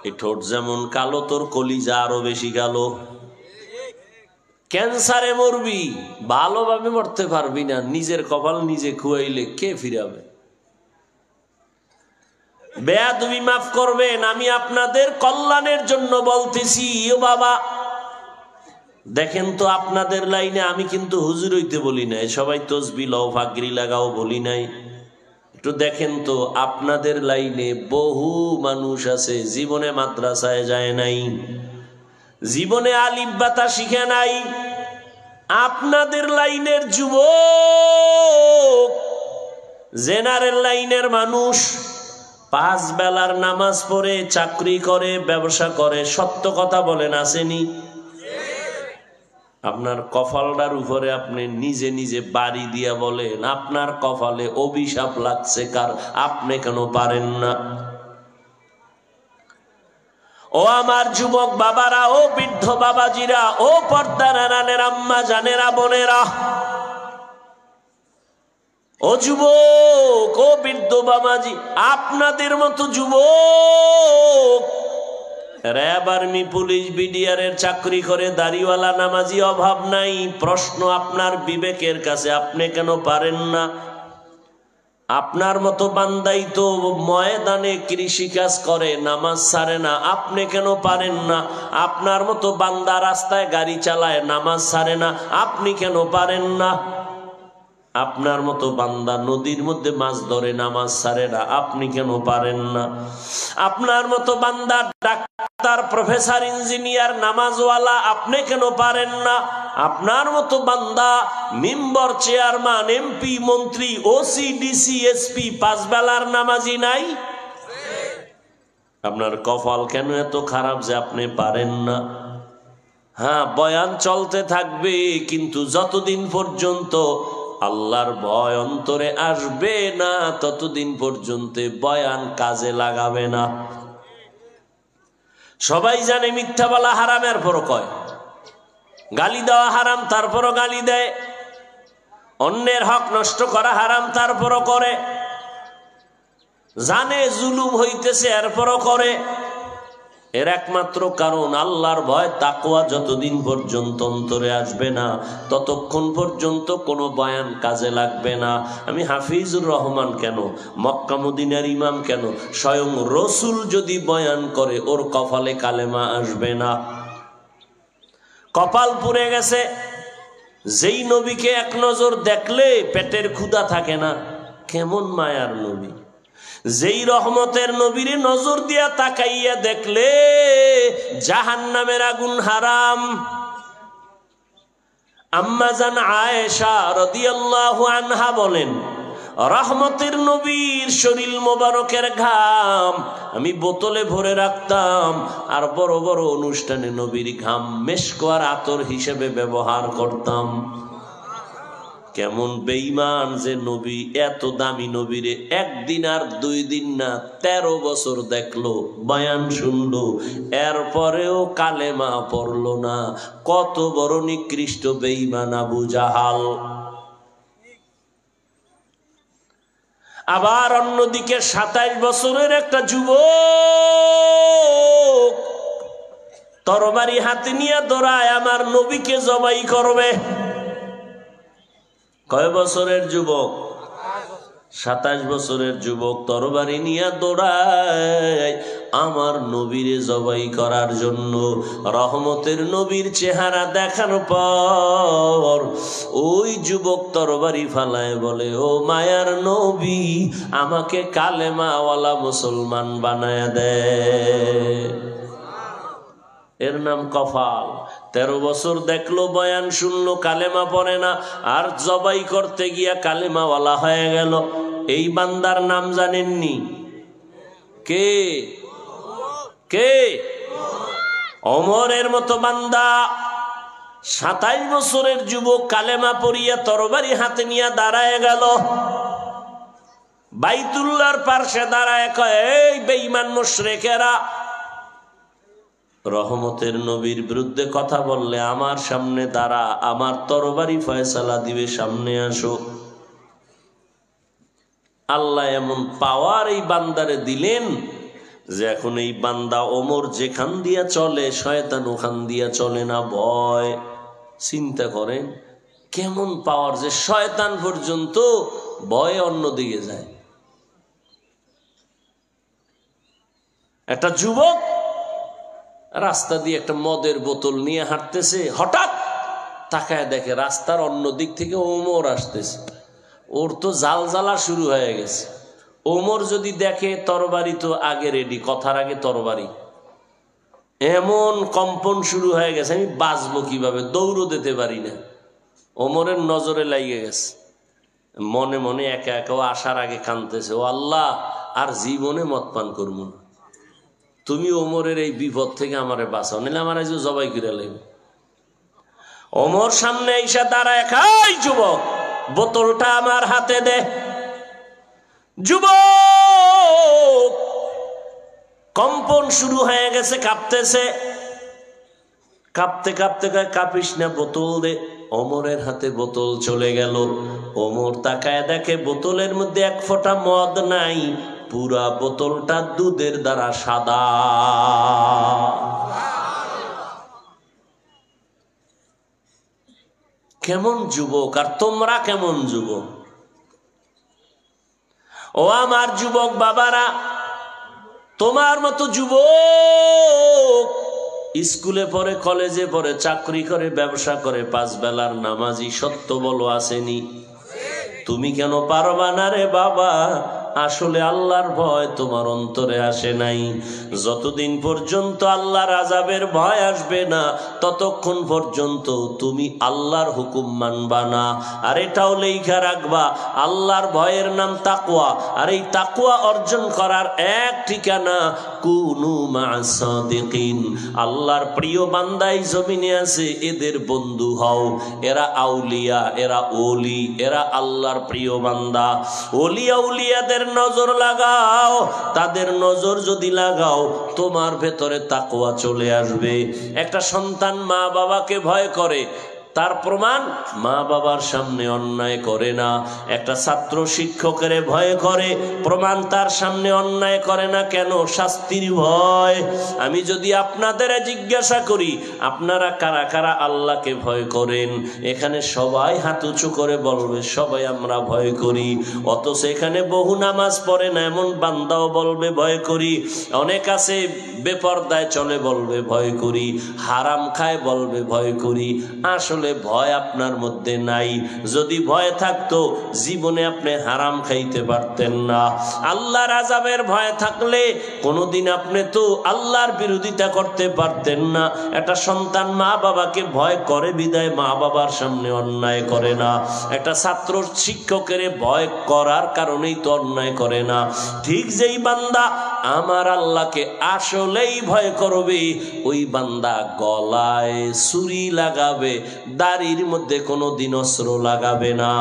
এই ঠোঁট যেমন কালো, তোর কলিজা আরো বেশি কালো। ক্যান্সারে মরবি, ভালোভাবে মরতে পারবি না। নিজের কপাল নিজে খুয়াইলে কে ফিরাবে? বেয়াদবি মাফ করবেন, আমি আপনাদের কল্যাণের জন্য বলতেছি। ও বাবা, দেখেন তো আপনাদের লাইনে আমি কিন্তু হুজুর হইতে বলি নাই, সবাই তসবিহ লও, ফাগরি লাগাও বলি নাই। একটু দেখেন তো, আপনাদের লাইনে বহু মানুষ আছে জীবনে মাদ্রাসায় যায় নাই, জীবনে আলিফ বাতা শিখে নাই। আপনাদের লাইনের যুবক, জেনারেল লাইনের মানুষ 5 বেলার নামাজ পড়ে, চাকরি করে, ব্যবসা করে। সত্য কথা বলেন, আসেনি? আপনার কপালটার উপরে আপনি নিজে নিজে বাড়ি দিয়া বলেন, আপনার কপালে অভিশাপ লাগছে কার? আপনি কেন পারেন না? ও আমার যুবক বাবারা, ও বৃদ্ধ বাবাজিরা, ও পর্দার আড়ালের আম্মা জানেরা, বোনেরা, ও যুবক, ও বৃদ্ধ বাবাজি, আপনাদের মতো যুবক র‍্যাব, আর্মি, পুলিশ, বিডিআরের চাকরি করে, দাড়িওয়ালা, নামাজি অভাব নাই। প্রশ্ন আপনার বিবেকের কাছে, আপনি কেন পারেন না? আপনার মতো বান্দাই তো ময়দানে কৃষিকাজ করে, নামাজ ছাড়ে না, আপনি কেন পারেন না? আপনার মতো বান্দা রাস্তায় গাড়ি চালায়, নামাজ ছাড়ে না, আপনি কেন পারেন না? আপনার মতো বান্দা নদীর মধ্যে মাছ ধরে নামাজ ছাড়ে না, আপনি কেন পারেন না? আপনার মতো বান্দা ডাক্তার, প্রফেসর, ইঞ্জিনিয়ার, নামাজওয়ালা, আপনি কেন পারেন না? আপনার মতো বান্দা মেম্বার, চেয়ারম্যান, এমপি, মন্ত্রী, ওসি, ডিসি, এসপি, 5 বেলার নামাজি নাই? আপনার কপাল কেন এত খারাপ যে আপনি পারেন না? হ্যাঁ, বয়ান চলতে থাকবে, কিন্তু যতদিন পর্যন্ত আল্লাহর ভয় অন্তরে আসবে না ততদিন পর্যন্ত বয়ান কাজে লাগাবে না। সবাই জানে মিথ্যা বলা হারাম, এরপরও কয়। গালি দেওয়া হারাম, তারপরও গালি দেয়। অন্যের হক নষ্ট করা হারাম, তারপরও করে। জানে জুলুম হইতেছে, এরপরও করে। এর একমাত্র কারণ আল্লাহর ভয়, তাকওয়া যতদিন পর্যন্ত অন্তরে আসবে না ততক্ষণ পর্যন্ত কোনো বয়ান কাজে লাগবে না। আমি হাফিজুর রহমান কেন, মক্কা মদিনার ইমাম কেন, স্বয়ং রসুল যদি বয়ান করে ওর কপালে কালেমা আসবে না। কপাল পুড়ে গেছে। যেই নবীকে এক নজর দেখলে পেটের ক্ষুধা থাকে না, কেমন মায়ার নবী। যেই রহমতের নবীর নজর দিয়া তাকাইয়া দেখলে জাহান্নামের আগুন হারাম। আম্মা জান আয়েশা রাদিয়াল্লাহু আনহা বলেন, রহমতের নবীর শরীর মোবারকের ঘাম আমি বোতলে ভরে রাখতাম, আর বড় বড় অনুষ্ঠানে নবীর ঘাম মেশক আর আতর হিসেবে ব্যবহার করতাম। কেমন বেঈমান যে নবী, এত দামি নবীরে একদিন আর 2 দিন না 13 বছর দেখলো, বয়ান শুনলো, এরপরেও কালেমা পড়লো না। কত বড় নিকৃষ্ট বেঈমান আবু জাহাল। আবার অন্যদিকে 27 বছরের একটা যুবক তরবারি হাতে নিয়ে দৌড়ায় আমার নবীকে জবাই করবে। কয় বছরের যুবক? 27 বছরের যুবক তরবারি নিয়ে দৌড়ায় আমার নবীরে জবাই করার জন্য। রহমতের নবীর চেহারা দেখার পর ওই যুবক তরবারি ফালায় বলে, ও মায়ার নবী, আমাকে কালেমাওয়ালা মুসলমান বানায় দে। এর নাম কপাল। 13 বছর দেখলো, বয়ান শুনলো, কালেমা পড়ে না, আর জবাই করতে গিয়া কালেমাওয়ালা হয়ে গেল। এই বান্দার নাম জানেননি? কে? কে? ওমরের মতো বান্দা। 27 বছরের যুবক কালেমা পড়িয়া তরবারি হাতে নিয়ে দাঁড়ায় গেল। বাইতুল্লাহর পার্শ্বে দাঁড়ায় কয়, এই বেঈমান মুশরিকেরা, রহমতের নবীর বিরুদ্ধে কথা বললে আমার সামনে দাঁড়া, আমার তরবারি ফয়সালা দিবে, সামনে আসো। আল্লাহ এমন পাওয়ার এই বান্দারে দিলেন যে এখন এই বান্দা ওমর যেখান দিয়া চলে শয়তান ওখান দিয়া চলে না, ভয়। চিন্তা করেন কেমন পাওয়ার, যে শয়তান পর্যন্ত ভয়ে অন্যদিকে যায়। একটা যুবক রাস্তা দিয়ে একটা মদের বোতল নিয়ে হাঁটতেছে, হঠাৎ তাকায় দেখে রাস্তার অন্য দিক থেকে ওমর আসতেছে। ওর তো জাল জ্বালা শুরু হয়ে গেছে। ওমর যদি দেখে তরবারি তো আগে রেডি, কথার আগে তরবারি। এমন কম্পন শুরু হয়ে গেছে, আমি বাঁচবো কিভাবে, দৌড়ও দিতে পারি না। ওমরের নজরে লাগিয়ে গেছে। মনে মনে একা একাও আসার আগে কাঁদতেছে, ও আল্লাহ, আর জীবনে মদ পান করবো না, তুমি ওমরের এই বিপদ থেকে আমারে বাঁচাও, নিলে আমার আজ জবাই করে লাগবে। ওমর সামনে এসে দাঁড়ায়, খাই যুবক, বোতলটা আমার হাতে দে। যুবক কম্পন শুরু হয়ে গেছে, কাঁপতেছে। কাঁপতে কাঁপতে কয়, কাঁপিস না, বোতল দে। ওমরের হাতে বোতল চলে গেল। ওমর তাকায় দেখে বোতলের মধ্যে 1 ফোঁটা মদ নাই, পুরা বোতলটা দুধের দ্বারা সাদা। কেমন যুবক, আর তোমরা কেমন যুবক? ও আমার যুবক বাবারা, তোমার মতো যুবক স্কুলে পড়ে, কলেজে পড়ে, চাকরি করে, ব্যবসা করে, 5 বেলার নামাজি, সত্য বলো আসেনি? তুমি কেন পারবা না রে বাবা? আসলে আল্লাহর ভয় তোমার অন্তরে আসে নাই। যতদিন পর্যন্ত আল্লাহর আযাবের ভয় আসবে না, ততক্ষণ পর্যন্ত তুমি আল্লাহর হুকুম মানবা না। আর এটাও লেখা রাখবা, আল্লাহর ভয়ের নাম তাকওয়া। আর এই তাকওয়া অর্জন করার এক ঠিকানা কুনু মা'আস সাদিকিন। আল্লাহর প্রিয় বান্দাই জমিনে আছে, এদের বন্ধু হও। এরা আউলিয়া, এরা ওলি, এরা আল্লাহর প্রিয় বান্দা। ওলি আউলিয়াদের নজর লাগাও, তাদের নজর যদি লাগাও তোমার ভেতরে তাকওয়া চলে আসবে। একটা সন্তান মা বাবাকে ভয় করে, তার প্রমাণ মা বাবার সামনে অন্যায় করে না। একটা ছাত্র শিক্ষকের ভয় করে, প্রমাণ তার সামনে অন্যায় করে না। কেন? শাস্তির ভয়। আমি যদি আপনাদের জিজ্ঞাসা করি আপনারা কারা কারা আল্লাহকে ভয় করেন, এখানে সবাই হাত উঁচু করে বলবে সবাই আমরা ভয় করি। অথচ এখানে বহু নামাজ পড়ে না এমন বান্দাও বলবে ভয় করি। অনেক আছে বেপরদায় চলে বলবে ভয় করি, হারাম খায় বলবে ভয় করি। আসলে ভয় আপনার মধ্যে নাই। যদি ভয় থাকতো জীবনে আপনি হারাম খাইতে পারতেন না। আল্লাহর আযাবের ভয় থাকলে কোনোদিন আপনি তো আল্লাহর বিরোধিতা করতে পারতেন না। একটা সন্তান মা বাবাকে ভয় করে বিদায় মা বাবার সামনে অন্যায় করে না। একটা ছাত্র শিক্ষকের ভয় করার কারণেই তো অন্যায় করে না। ঠিক যেই বান্দা আমার আল্লাহকে আসলেই ভয় করবে, ওই বান্দা গলায় ছুরি লাগাবে, দাড়ির মধ্যে কোনোদিন অস্ত্র লাগাবে না।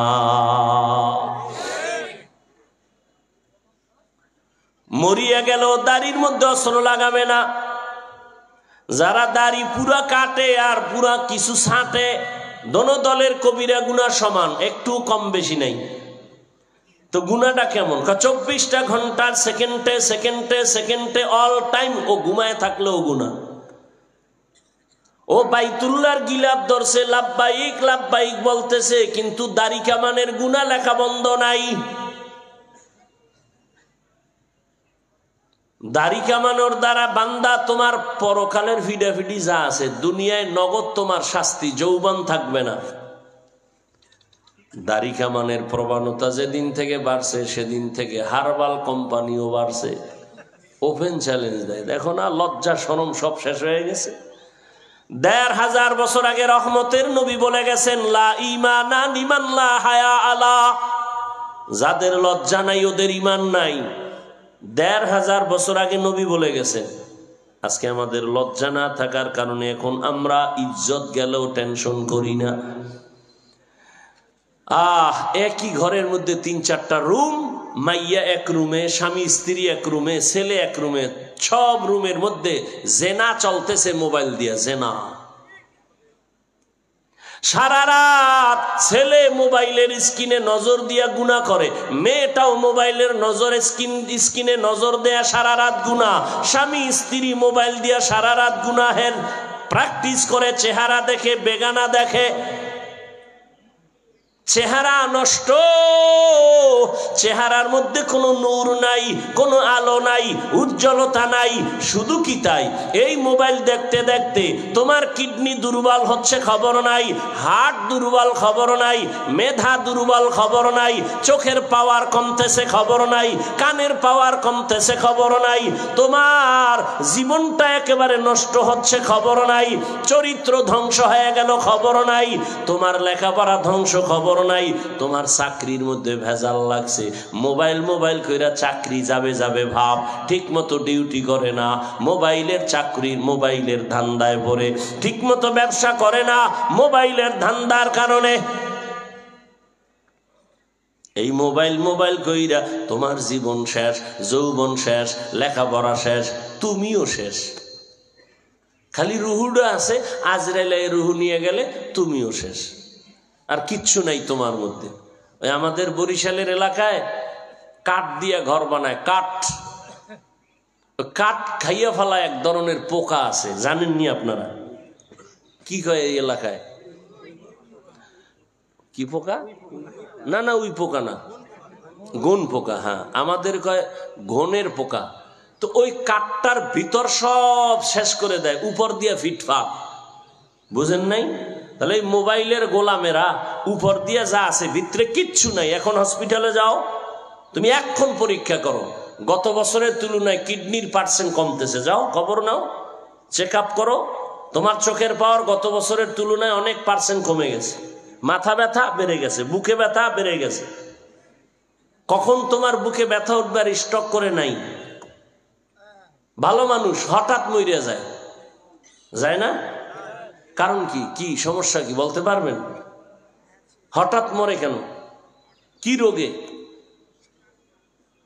মরিয়া গেল দাড়ির মধ্যে অস্ত্র লাগাবে না। যারা দাড়ি পুরা কাটে আর পুরা কিছু ছাঁটে, দোনো দলের কবিরা গুনাহ সমান, একটু কম বেশি নাই। তো গুনাহটা কেমন? 24টা ঘন্টার সেকেন্ডে সেকেন্ডে সেকেন্ডে অল টাইম ও ঘুমায় থাকলেও গুনাহ। ও বাইতুল্লাহর গিলাপ ধরছে, লাব্বাইক লাব্বাইক বলতেছে, কিন্তু দাড়ি কামানের গুনাহ লেখা বন্ধ নাই। দাড়ি কামানোর দ্বারা বান্দা তোমার পরকালের ফিডাফিডি যা আছে, দুনিয়ায় নগদ তোমার শাস্তি, যৌবন থাকবে না। দাড়ি কামানের প্রবণতা যেদিন থেকে বাড়ছে সেদিন থেকে হারবাল কোম্পানিও বাড়ছে, ওপেন চ্যালেঞ্জ দেয়। দেখো না, লজ্জা শরম সব শেষ হয়ে গেছে। ১৫০০ বছর আগে রহমতের নবী বলে গেছেন, লা ঈমানা লিমান লা হায়া আলা। যাদের লজ্জা নাই ওদের ঈমান নাই। ১৫০০ বছর আগে নবী বলে গেছেন। আজকে আমাদের লজ্জা না থাকার কারণে এখন আমরা ইজ্জত গেলেও টেনশন করি না। একই ঘরের মধ্যে ৩-৪টা রুম, মাইয়া এক রুমে, স্বামী স্ত্রী এক রুমে, ছেলে এক রুমে, সব রুমের মধ্যে জেনা চলতেছে মোবাইল দিয়া। জেনা সারা রাত ছেলে মোবাইলের স্ক্রিনে নজর দিয়া গুনাহ করে, মেয়েটাও মোবাইলের স্ক্রিনে নজর দেয়া সারা রাত গুনাহ। স্বামী স্ত্রী মোবাইল দিয়া সারা রাত গুনাহের প্র্যাকটিস করে, চেহারা দেখে, বেগানা দেখে, চেহারা নষ্ট, চেহারার মধ্যে কোনো নূর নাই, কোনো আলো নাই, উজ্জ্বলতা নাই। শুধু কি তাই, এই মোবাইল দেখতে দেখতে তোমার কিডনি দুর্বল হচ্ছে খবর নাই, হার্ট দুর্বল খবর নাই, মেধা দুর্বল খবর নাই, চোখের পাওয়ার কমতেছে খবর নাই, কানের পাওয়ার কমতেছে খবর নাই, তোমার জীবনটা একেবারে নষ্ট হচ্ছে খবর নাই, চরিত্র ধ্বংস হয়ে গেল খবর নাই, তোমার লেখাপড়া ধ্বংস খবর নাই, তোমার চাকরির মধ্যে ভেজাল লাগছে। মোবাইল মোবাইল কইরা চাকরি যাবে যাবে ভাব, ঠিক মতো ডিউটি করে না, মোবাইলের চাকরির মোবাইলের ধান্দায় পড়ে, ঠিক মতো ব্যবসা করে না মোবাইলের ধান্দার কারণে। এই মোবাইল মোবাইল কইরা তোমার জীবন শেষ, যৌবন শেষ, লেখাপড়া শেষ, তুমিও শেষ। খালি রুহুটা আছে, আজরাইলে রুহু নিয়ে গেলে তুমিও শেষ, আর কিচ্ছু নাই তোমার মধ্যে। ওই আমাদের বরিশালের এলাকায় কাঠ দিয়ে ঘর বানায়, কাঠ খাইয়া ফেলা এক ধরনের পোকা আছে, জানেননি আপনারা? কি কয় এই এলাকায়? কি পোকা? না না, ওই পোকা না, গুণ পোকা। হ্যাঁ, আমাদের কয় ঘনের পোকা। তো ওই কাঠটার ভিতর সব শেষ করে দেয়, উপর দিয়ে ফিটফাট, বুঝেন নাই? তাহলে এই মোবাইলের গোলামেরা উপর দিয়ে যা আছে ভিতরে কিচ্ছু নাই। এখন হসপিটালে যাও, তুমি এখন পরীক্ষা করো, গত বছরের তুলনায় কিডনির পার্সেন্ট কমতেছে, যাও খবর নাও, চেক আপ করো, তোমার চোখের পাওয়ার গত বছরের তুলনায় অনেক পার্সেন্ট কমে গেছে, মাথা ব্যথা বেড়ে গেছে, বুকে ব্যথা বেড়ে গেছে। কখন তোমার বুকে ব্যথা উঠবে আর স্টক করে নাই। ভালো মানুষ হঠাৎ মরে যায়, যায় না? কারণ কি, কি সমস্যা কি বলতে পারবেন? হঠাৎ মরে কেন? কি রোগে?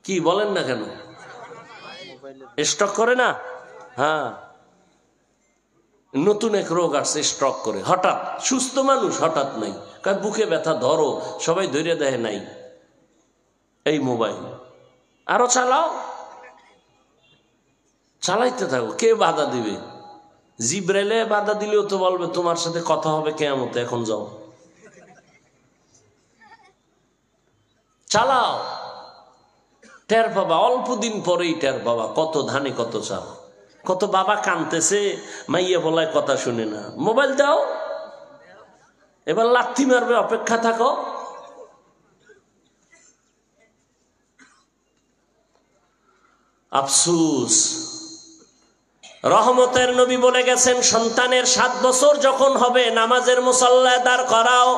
কি বলেন না কেন? স্ট্রোক করে না? হ্যাঁ, নতুন এক রোগ আসছে, স্ট্রোক করে হঠাৎ। সুস্থ মানুষ হঠাৎ নাই, কারণ বুকে ব্যথা, ধরো, সবাই ধরে দেয় নাই। এই মোবাইল আরো চালাও, চালাইতে থাকো, কে বাধা দিবে? জিব্রাইলে বাধা দিলেও তো বলবে তোমার সাথে কথা হবে কিয়ামতে, এখন যাও, চালাও, টের পাবা, অল্প দিন পরেই টের পাবা কত ধানে কত চাল। কত বাবা কানতেছে, মাইয়া বলায় কথা শুনে না, মোবাইল দাও, এবার লাথি মারবে, অপেক্ষা থাকো। আফসুস, রহমতের নবী বলে গেছেন, সন্তানের 7 বছর যখন হবে নামাজের মুসাল্লায় দাঁড় করাও।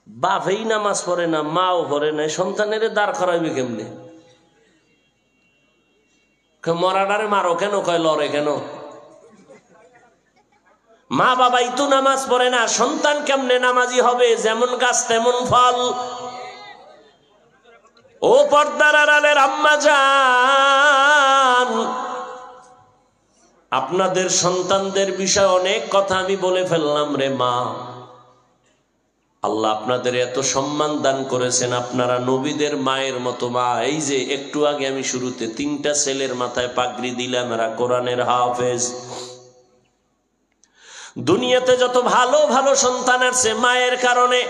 বাপেই নামাজ পড়ে না, মাও পড়ে না, সন্তানের দাঁড় করাইবে কেমনে? মরাডারে মারো কেন, কয় লড়ে কেন? মা বাবাই তো নামাজ পড়ে না, সন্তান কেমনে নামাজি হবে? যেমন গাছ তেমন ফল। ও পর্দার আড়ালের আম্মা জান, আপনাদের সন্তানদের বিষয়ে অনেক কথা আমি বলে ফেললাম রে মা। আল্লাহ আপনাদের এত সম্মান দান করেছেন, আপনারা নবীদের মায়ের মতো মা। এই যে একটু আগে আমি শুরুতে 3টা ছেলের মাথায় পাগড়ি দিলাম, এরা কোরআনের হাফেজ। দুনিয়াতে যত ভালো ভালো সন্তান আছে মায়ের কারণে।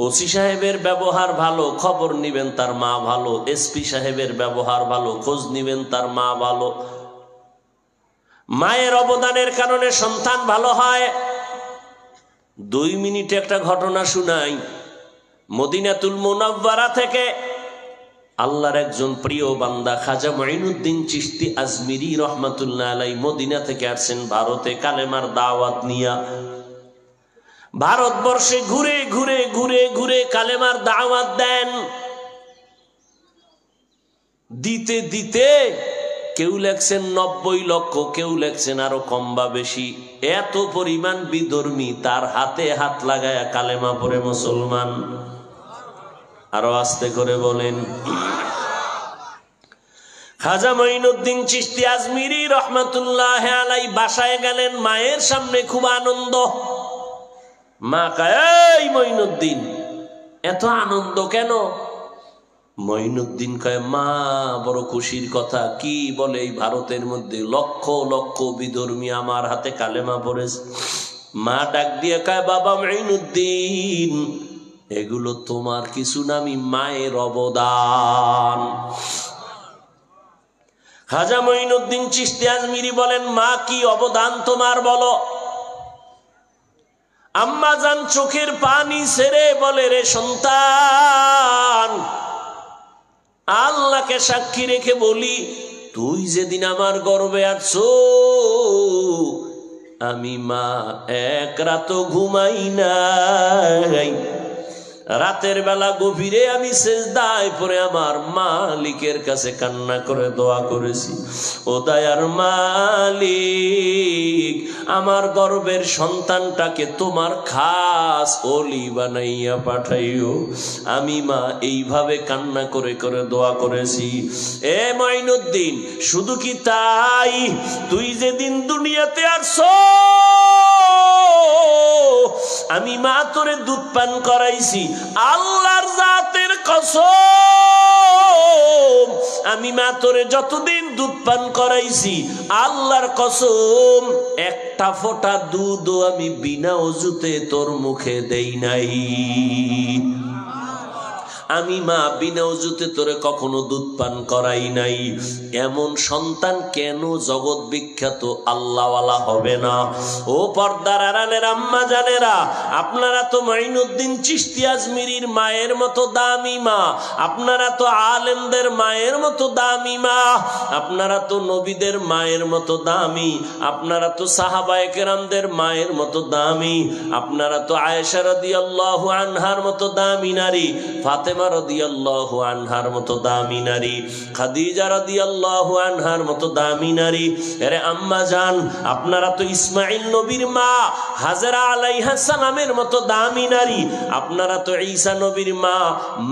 ওসি সাহেবের ব্যবহার ভালো, খবর নিবেন তার মা ভালো। এসপি সাহেবের ব্যবহার ভালো, খোঁজ নিবেন তার মা ভালো। মায়ের অবদানের কারণে সন্তান ভালো হয়। 2 মিনিটে একটা ঘটনা শুনাই। মদিনাতুল মুনাওয়ারা থেকে আল্লাহর একজন প্রিয় বান্দা খাজা মঈনুদ্দিন চিশতি আজমিরি রহমাতুল্লাহ আলাইহি মদিনা থেকে আসছেন ভারতে কালেমার দাওয়াত নিয়া। ভারতবর্ষে ঘুরে ঘুরে ঘুরে ঘুরে কালেমার দাওয়াত দেন। দিতে দিতে কেউ লেখছেন 90 লক্ষ, কেউ লেখছেন আরো কম বা বেশি। এত পরিমাণ বিধর্মী তার হাতে হাত লাগায়া কালেমা পড়ে মুসলমান। আরো আস্তে করে বলেন। খাজা মঈনুদ্দিন চিশতি আজমিরি রহমাতুল্লাহ আলাইহি বাসায় গেলেন, মায়ের সামনে খুব আনন্দ। মা কয়, এই মঈনুদ্দিন এত আনন্দ কেন? মঈনুদ্দিন কয়, মা বড় খুশির কথা। কি বলে? এই ভারতের মধ্যে লক্ষ লক্ষ বিধর্মী আমার হাতে কালেমা পড়েছে। মা ডাক দিয়ে কয়, বাবা মঈনুদ্দিন এগুলো তোমার কিছু না, আমি মায়ের অবদান। খাজা মঈনুদ্দিন চিশতি আজমিরি বলেন, মা কি অবদান তোমার বলো? আম্মা জান চোখের পানি ছেড়ে বলে, রে সন্তান, আল্লাহকে সাক্ষী রেখে বলি, তুই যেদিন আমার গর্ভে আছো আমি মা এক রাতও ঘুমাই নাই। রাতের বেলা গভীরে আমি সেজদায় পড়ে আমার মালিকের কাছে কান্না করে দোয়া করেছি, ও দয়ার মালিক, আমার গর্ভের সন্তানটাকে তোমার খাস ওলি বানাইয়া পাঠাইও। আমি মা এইভাবে কান্না করে করে দোয়া করেছি। এ মঈনুদ্দিন, শুধু কি তাই? তুই যেদিন দুনিয়াতে আসছো আমি মা তোরে দুধ পান করাইছি, আল্লাহর জাতের কসম, আমি মা তোরে যতদিন দুধ পান করাইছি আল্লাহর কসম একটা ফোঁটা দুধও আমি বিনা ওযুতে তোর মুখে দেই নাই। আমি মা বিনা ওযুতে তোরে কখনো দুধ পান করাই নাই। এমন সন্তান কেন জগৎ বিখ্যাত আল্লাহওয়ালা হবে না? ও পর্দার আড়ালের আম্মা জানেরা, আপনারা তো মাইনুদ্দিন চিশতি আজমিরির মায়ের মতো দামি মা, আপনারা তো আলেমদের মায়ের মতো দামি মা, আপনারা তো নবীদের মায়ের মতো দামি, আপনারা তো সাহাবায়ে কেরামদের মায়ের মতো দামি, আপনারা তো আয়েশা রাদিয়াল্লাহু আনহার মতো দামি নারী, ফাতেমা রাদিয়াল্লাহু আনহার মতো দামি নারী, খাদিজা রাদিয়াল্লাহু আনহার মতো দামি নারী। আরে আম্মা জান, আপনারা তো ইসমাইল নবীর মা হাজেরা আলাইহিস সালামের মতো দামি নারী, আপনারা তো ঈসা নবীর মা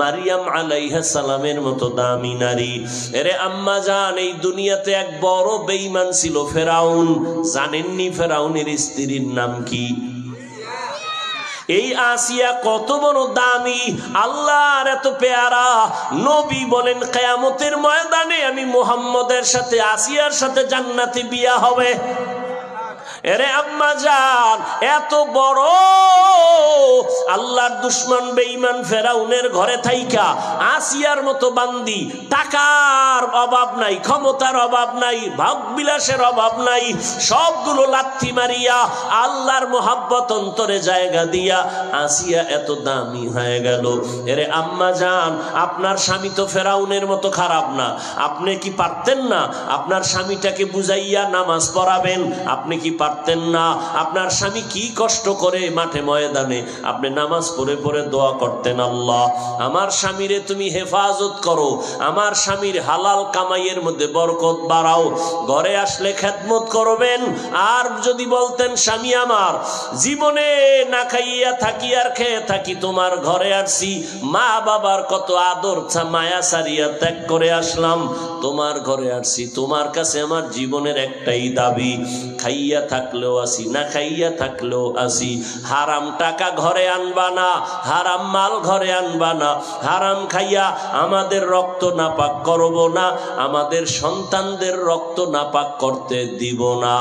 মারিয়াম আলাইহিস সালামের মতো দামি নারী। আরে আম্মা জান, এই দুনিয়াতে এক বড় বেঈমান ছিল ফেরাউন। জানেননি ফেরাউনের স্ত্রীর নাম কি? এই আসিয়া কত বড় দামি, আল্লাহর এত পেয়ারা। নবী বলেন কিয়ামতের ময়দানে আমি মুহাম্মদের সাথে আসিয়ার সাথে জান্নাতে বিয়া হবে। এরে আম্মা জান, এত বড় আল্লাহর দুশমন বেঈমান ফেরাউনের ঘরে থাইকা আসিয়ার মতো বান্দি, টাকার অভাব নাই, ক্ষমতার অভাব নাই, ভোগবিলাসের অভাব নাই, সবগুলো লাথি মারিয়া আল্লাহর মোহাব্বত অন্তরে জায়গা দিয়া আসিয়া এত দামি হয়ে গেল। এরে আম্মা জান, আপনার স্বামী তো ফেরাউনের মতো খারাপ না। আপনি কি পারতেন না আপনার স্বামীটাকে বুঝাইয়া নামাজ পড়াবেন? আপনি কি পারতেন না আপনার স্বামী কি কষ্ট করে মাঠে ময়দানে আপনি নামাজ পড়ে পড়ে দোয়া করতেন, আল্লাহ আমার স্বামীরে তুমি হেফাজত করো, আমার স্বামীর হালাল কামাইয়ের মধ্যে বরকত বাড়াও, ঘরে আসলে খেদমত করবেন। আর যদি বলতেন স্বামী আমার জীবনে না খাইয়া থাকি আর খেয়ে থাকি, তোমার ঘরে আসছি, মা বাবার কত আদর মায়া সারিয়া ত্যাগ করে আসলাম, তোমার ঘরে আসছি, তোমার কাছে আমার জীবনের একটাই দাবি, খাইয়া থাকলেও আসি না খাইয়া থাকলেও আসি, হারাম টাকা ঘরে আনবা না, হারাম মাল ঘরে আনবা না, হারাম খাইয়া আমাদের রক্ত নাপাক করব না, আমাদের সন্তানদের রক্ত নাপাক করতে দিব না।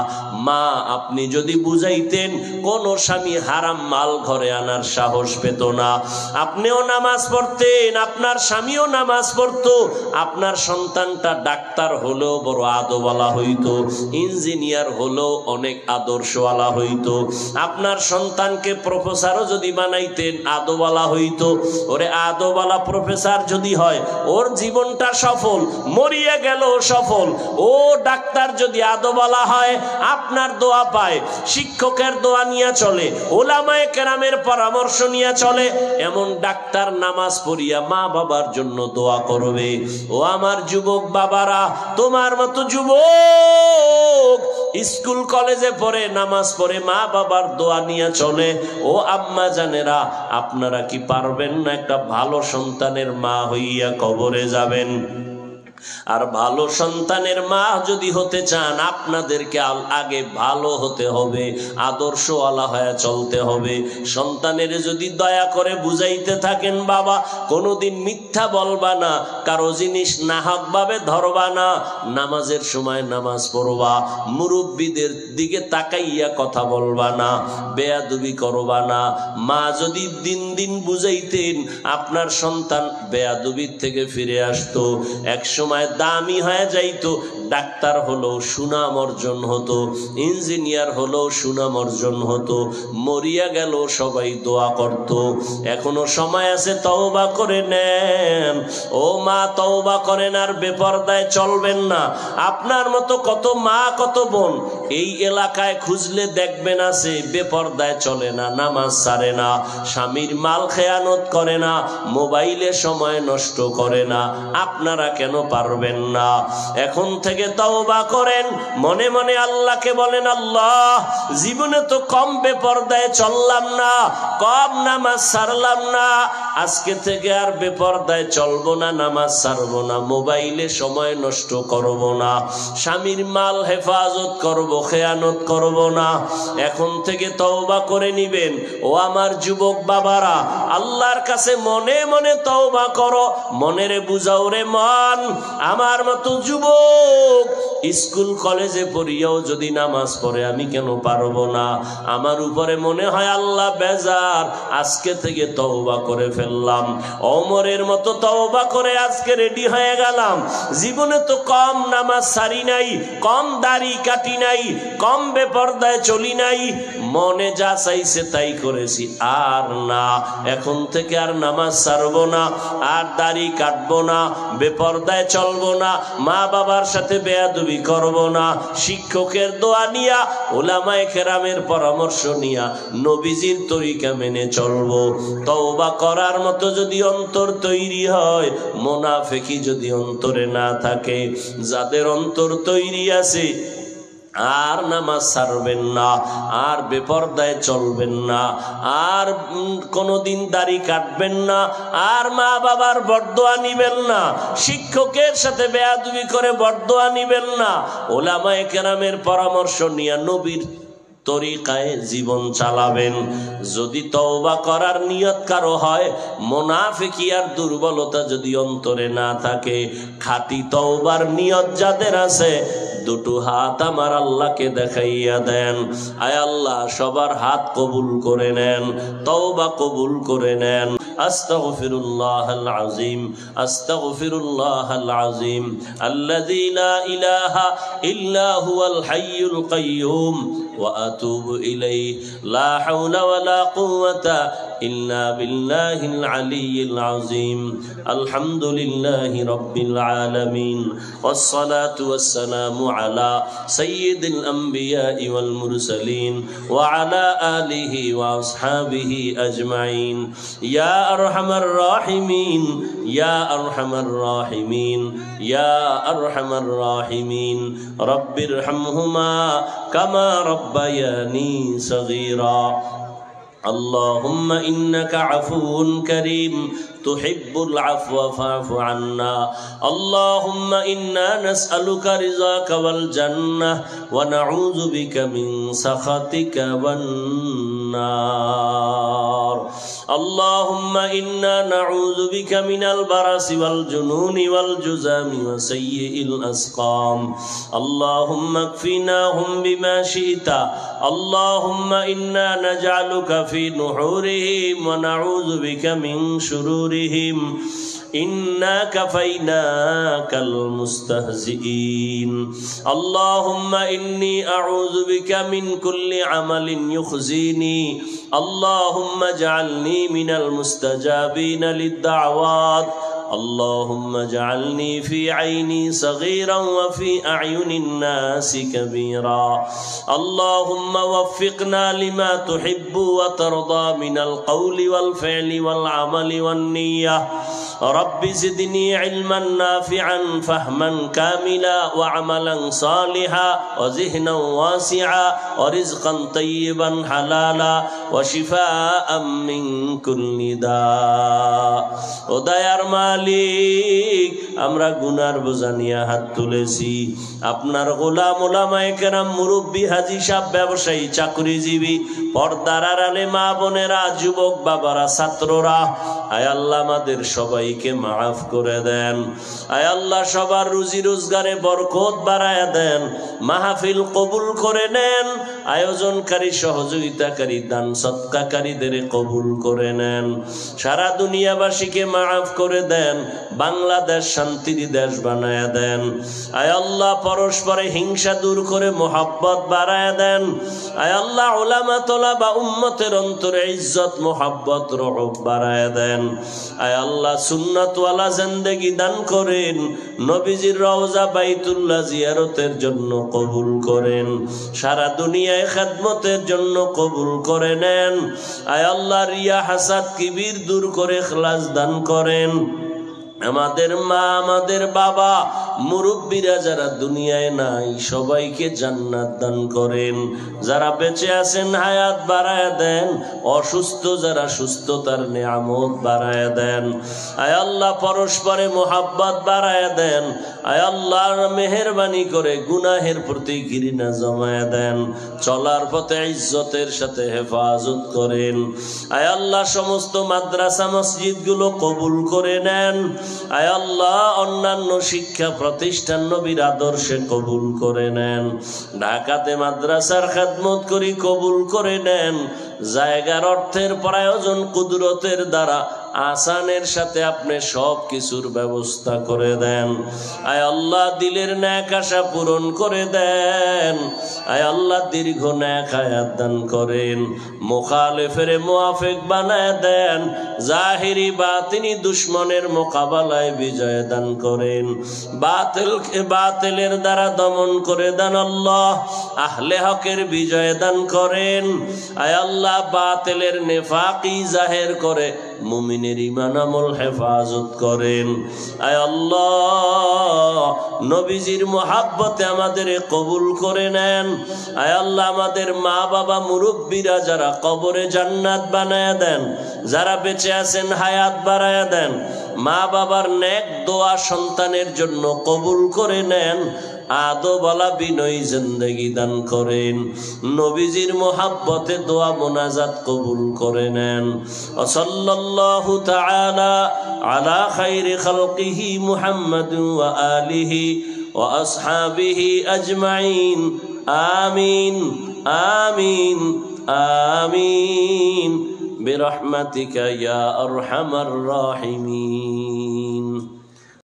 মা আপনি যদি বুঝাইতেন, কোন স্বামী হারাম মাল ঘরে আনার সাহস পেত না। আপনিও নামাজ পড়তেন, আপনার স্বামীও নামাজ পড়তো, আপনার সন্তানটা ডাক্তার হলেও বড় আদওয়ালা হইতো, ইঞ্জিনিয়ার হলেও অনেক আদর্শওয়ালা হইতো, আপনার সন্তানকে প্রফেসরও যদি বানাইতেন আদওয়ালা হইতো। ওরে আদওয়ালা প্রফেসর যদি হয় ওর জীবনটা সফল, মরিয়া গেল সফল। ও ডাক্তার যদি আদওয়ালা হয় আপনার দোয়া পায়, শিক্ষকের দোয়া নিয়ে চলে, ওলামায়ে কেরামের পরামর্শ নিয়ে চলে, এমন ডাক্তার নামাজ পড়িয়া মা বাবার জন্য দোয়া করবে। ও আমার যুবক বাবারা, তোমার মতো যুবক স্কুল কলেজে পড়ে নামাজ পড়ে মা বাবার দোয়া নিয়ে চলে। ও আম্মা জানেরা, আপনারা কি পারবেন না একটা ভালো সন্তানের মা হইয়া কবরে যাবেন? আর ভালো সন্তানের মা যদি হতে চান, আপনাদেরকে আগে ভালো হতে হবে, আদর্শওয়ালা হয়ে চলতে হবে। সন্তানের যদি দয়া করে বুঝাইতে থাকেন, বাবা কোনোদিন মিথ্যা বলবা না, কারো জিনিস নাহক ভাবে ধরবা না, নামাজের সময় নামাজ পড়বা, মুরব্বীদের দিকে তাকাইয়া কথা বলবা না, বেয়াদবি করবা না। মা যদি দিন দিন বুঝাইতেন, আপনার সন্তান বেয়াদবির থেকে ফিরে আসতো, একসময় দামি হয়ে যাইতো, ডাক্তার হলো সুনাম অর্জন হতো, ইঞ্জিনিয়ার হলো সুনাম অর্জন হতো, মরিয়া গেল সবাই দোয়া করত। এখনো সময় আছে, তওবা করে নেন। ও মা তওবা করেন, আর বেপরদায় চলবেন না। আপনার মতো কত মা কত বোন এই এলাকায় খুঁজলে দেখবেন আছে, বেপরদায় চলে না, নামাজ ছাড়ে না, স্বামীর মাল খেয়ানত করে না, মোবাইলে সময় নষ্ট করে না। আপনারা কেন পারবেন না? এখন থেকে তওবা করেন, মনে মনে আল্লাহকে বলেন, আল্লাহ জীবনে তো কম বেপরদায় চললাম না, কম নামাজ ছাড়লাম না, আজকে থেকে আর বেপরদায় চলবো না, নামাজ ছাড়বো না, মোবাইলে সময় নষ্ট করব না, স্বামীর মাল হেফাজত করব, খেয়ানত করব না। এখন থেকে তওবা করে নিবেন। ও আমার যুবক বাবারা, আল্লাহর কাছে মনে মনে তওবা করো, মনেরে বুঝাও রে মন, আমার মতো যুবক স্কুল কলেজে পড়িয়াও যদি নামাজ পড়ে আমি কেন পারবো না? আমার উপরে মনে হয় আল্লাহ বেজার, আজকে থেকে তওবা করে ফেললাম, ওমরের মতো তওবা করে আজকে রেডি হয়ে গেলাম। জীবনে তো কম নামাজ সারি নাই, কম দাড়ি কাটি নাই, কম বেপরদায় চলি নাই, মনে যা চাইছে তাই করেছি। আর না, এখন থেকে আর নামাজ ছাড়বো না, আর দাড়ি কাটবো না, বেপরদায় চলবো না, মা বাবার সাথে বেয়াদবি করব না, শিক্ষকের দোয়া নিয়া, উলামায়ে কেরামের পরামর্শ নিয়া নবীজির তরিকা মেনে চলবো। তওবা করার মতো যদি অন্তর তৈরি হয়, মুনাফিকি যদি অন্তরে না থাকে, যাদের অন্তর তৈরি আছে আর নামাজ ছাড়বেন না, আর বেপরদায় চলবেন না, আর কোনোদিন দাড়ি কাটবেন না, আর মা বাবার বরদোয়া নিবেন না, শিক্ষকের সাথে বেয়াদবি করে বরদোয়া নিবেন না, উলামায়ে কেরামের পরামর্শ নিয়ে নবীর তরিকায় জীবন চালাবেন। যদি তওবা করার নিয়ত কারো হয়, মুনাফিকি আর দুর্বলতা যদি অন্তরে না থাকে, খাঁটি তওবার নিয়ত যাদের আছে, দুটো হাত আমার আল্লাহকে দেখাইয়া দেন। আয় আল্লাহ, সবার হাত কবুল করে নেন, তওবা কবুল করে নেন। আস্তাগফিরুল্লাহাল আযীম, আস্তাগফিরুল্লাহাল আযীম আল্লাযী লা ইলাহা ইল্লা হুয়াল হাইয়ুল কাইয়্যুম ওয়া আতুবু ইলাইহি লা হাওলা ওয়ালা কুওয়াতা ইল্লা বিল্লাহিল আলিয়্যিল আযীম। আলহামদুলিল্লাহি রাব্বিল আলামিন ওয়াস সালাতু ওয়াস সালামু আলা সাইয়্যিদিল আমবিয়াই ওয়াল মুরসালিন ওয়া আলা আলিহি ওয়া আসহাবিহি আজমাইন। ইয়া আরহামার রাহিমিন, ইয়া আরহামার রাহিমিন, ইয়া আরহামার রাহিমিন। রব্বিরহামহুমা কামা রব্বায়ানি সগীরা। اللهم إنك عفو كريم تحب العفو فاعف عنا. اللهم إنا نسألك رضاك والجنة ونعوذ بك من سخطك والنار. اللهم إنا نعوذ بك من البرص والجنون والجذام وسيء الأسقام. اللهم اكفناهم بما شئت. اللهم إنا نجعلك في نحورهم ونعوذ بك من شرورهم. إنا كفيناك المستهزئين. اللهم إني أعوذ بك من كل عمل يخزيني. اللهم اجعلني من المستجابين للدعوات. اللهم اجعلني في عيني صغيرا وفي أعين الناس كبيرا. اللهم وفقنا لما تحب وترضى من القول والفعل والعمل والنية. رب زدني علما نافعا فهما كاملا وعملا صالحا وذهنا واسعا ورزقا طيبا حلالا وشفاء من كل داء. وديار মালিক, আমরা গুনার বোঝা নিয়ে হাত তুলেছি। আপনার গোলাম, ওলামায়ে কেরাম, মুরব্বী, হাজী সাহেব, ব্যবসায়ী, চাকরিজীবী, পর্দার আড়ালে মা বোনেরা, যুবক বাবারা, ছাত্ররা, আয় আল্লাহ আমাদের সবাইকে মাফ করে দেন। আয় আল্লাহ সবার রুজি রোজগারে বরকত বাড়ায় দেন। মাহফিল কবুল করে নেন। আয়োজনকারী, সহযোগিতাকারী, দান সৎকারীদের কবুল করে নেন। সারা দুনিয়াবাসীকে মাফ করে দেন। বাংলাদেশ শান্তির দেশ বানায় দেন। আয় আল্লাহ পরস্পরে হিংসা দূর করে মোহাব্বত বাড়ায় দেন। আয় আল্লাহ উলামা তোলাবা উম্মতের অন্তরে ইজ্জত, মোহাব্বত, রহব বাড়ায় দেন। আয় আল্লাহ সুন্নাতওয়ালা জিন্দেগি দান করেন। নবীজির রওজা বাইতুল্লাহ জিয়ারতের জন্য কবুল করেন। সারা দুনিয়ায় খেদমতের জন্য কবুল করে নেন। আয় আল্লাহ রিয়া, হাসাদ, কিবির দূর করে ইখলাস দান করেন। আমাদের মা, আমাদের বাবা, মুরব্বীরা যারা দুনিয়ায় নাই, সবাইকে জান্নাত দান করেন। যারা বেঁচে আছেন হায়াত বাড়ায় দেন। অসুস্থ যারা, সুস্থতার নিয়ামত বাড়ায় দেন। আয় আল্লাহ পরস্পরে মোহাব্বত বাড়ায় দেন। আয় আল্লাহ মেহেরবানি করে গুনাহের প্রতি ঘৃণা জমায় দেন। চলার পথে ইজ্জতের সাথে হেফাজত করেন। আয় আল্লাহ সমস্ত মাদ্রাসা মসজিদগুলো কবুল করে নেন। আয় আল্লাহ অন্যান্য শিক্ষা প্রতিষ্ঠান নবীর আদর্শে কবুল করে নেন। ঢাকাতে মাদ্রাসার খেদমত করি, কবুল করে নেন। জায়গার অর্থের প্রয়োজন কুদরতের দ্বারা আসানের সাথে আপনি সব কিছুর ব্যবস্থা করে দেন। আয় আল্লাহ দিলের ন্যাক আশা পূরণ করে দেন। আয় আল্লাহ দীর্ঘ ন্যাক হায়াত দান করেন। মুখালিফের মুআফিক বানায় দেন। জাহিরি বাতিনি দুশ্মনের মোকাবেলায় বিজয় দান করেন। বাতিলের দ্বারা দমন করে দেন আল্লাহ। আহলে হকের বিজয় দান করেন। আয় আল্লাহ বাতিলের নেফাকি জাহের করে মুমিনের ঈমান আমল হেফাজত করেন। আয় আল্লাহ নবীজির মুহাব্বতে আমাদের কবুল করে নেন। আয় আল্লাহ আমাদের মা বাবা মুরব্বীরা যারা কবরে জান্নাত বানায়া দেন, যারা বেঁচে আছেন হায়াত বাড়ায়া দেন। মা বাবার নেক দোয়া সন্তানের জন্য কবুল করে নেন। আদবওয়ালা বিনয়ী জিন্দেগি দান করেন। নবীজির মুহাব্বতে দোয়া মোনাজাত কবুল করে নেন। সাল্লাল্লাহু তাআলা আলা খায়রি খালকিহি মুহাম্মাদিন ওয়া আলিহি ওয়া আসহাবিহি আজমাইন। আমিন আমিন আমিন বিরহমাতিকা ইয়া আরহামার রাহিমিন।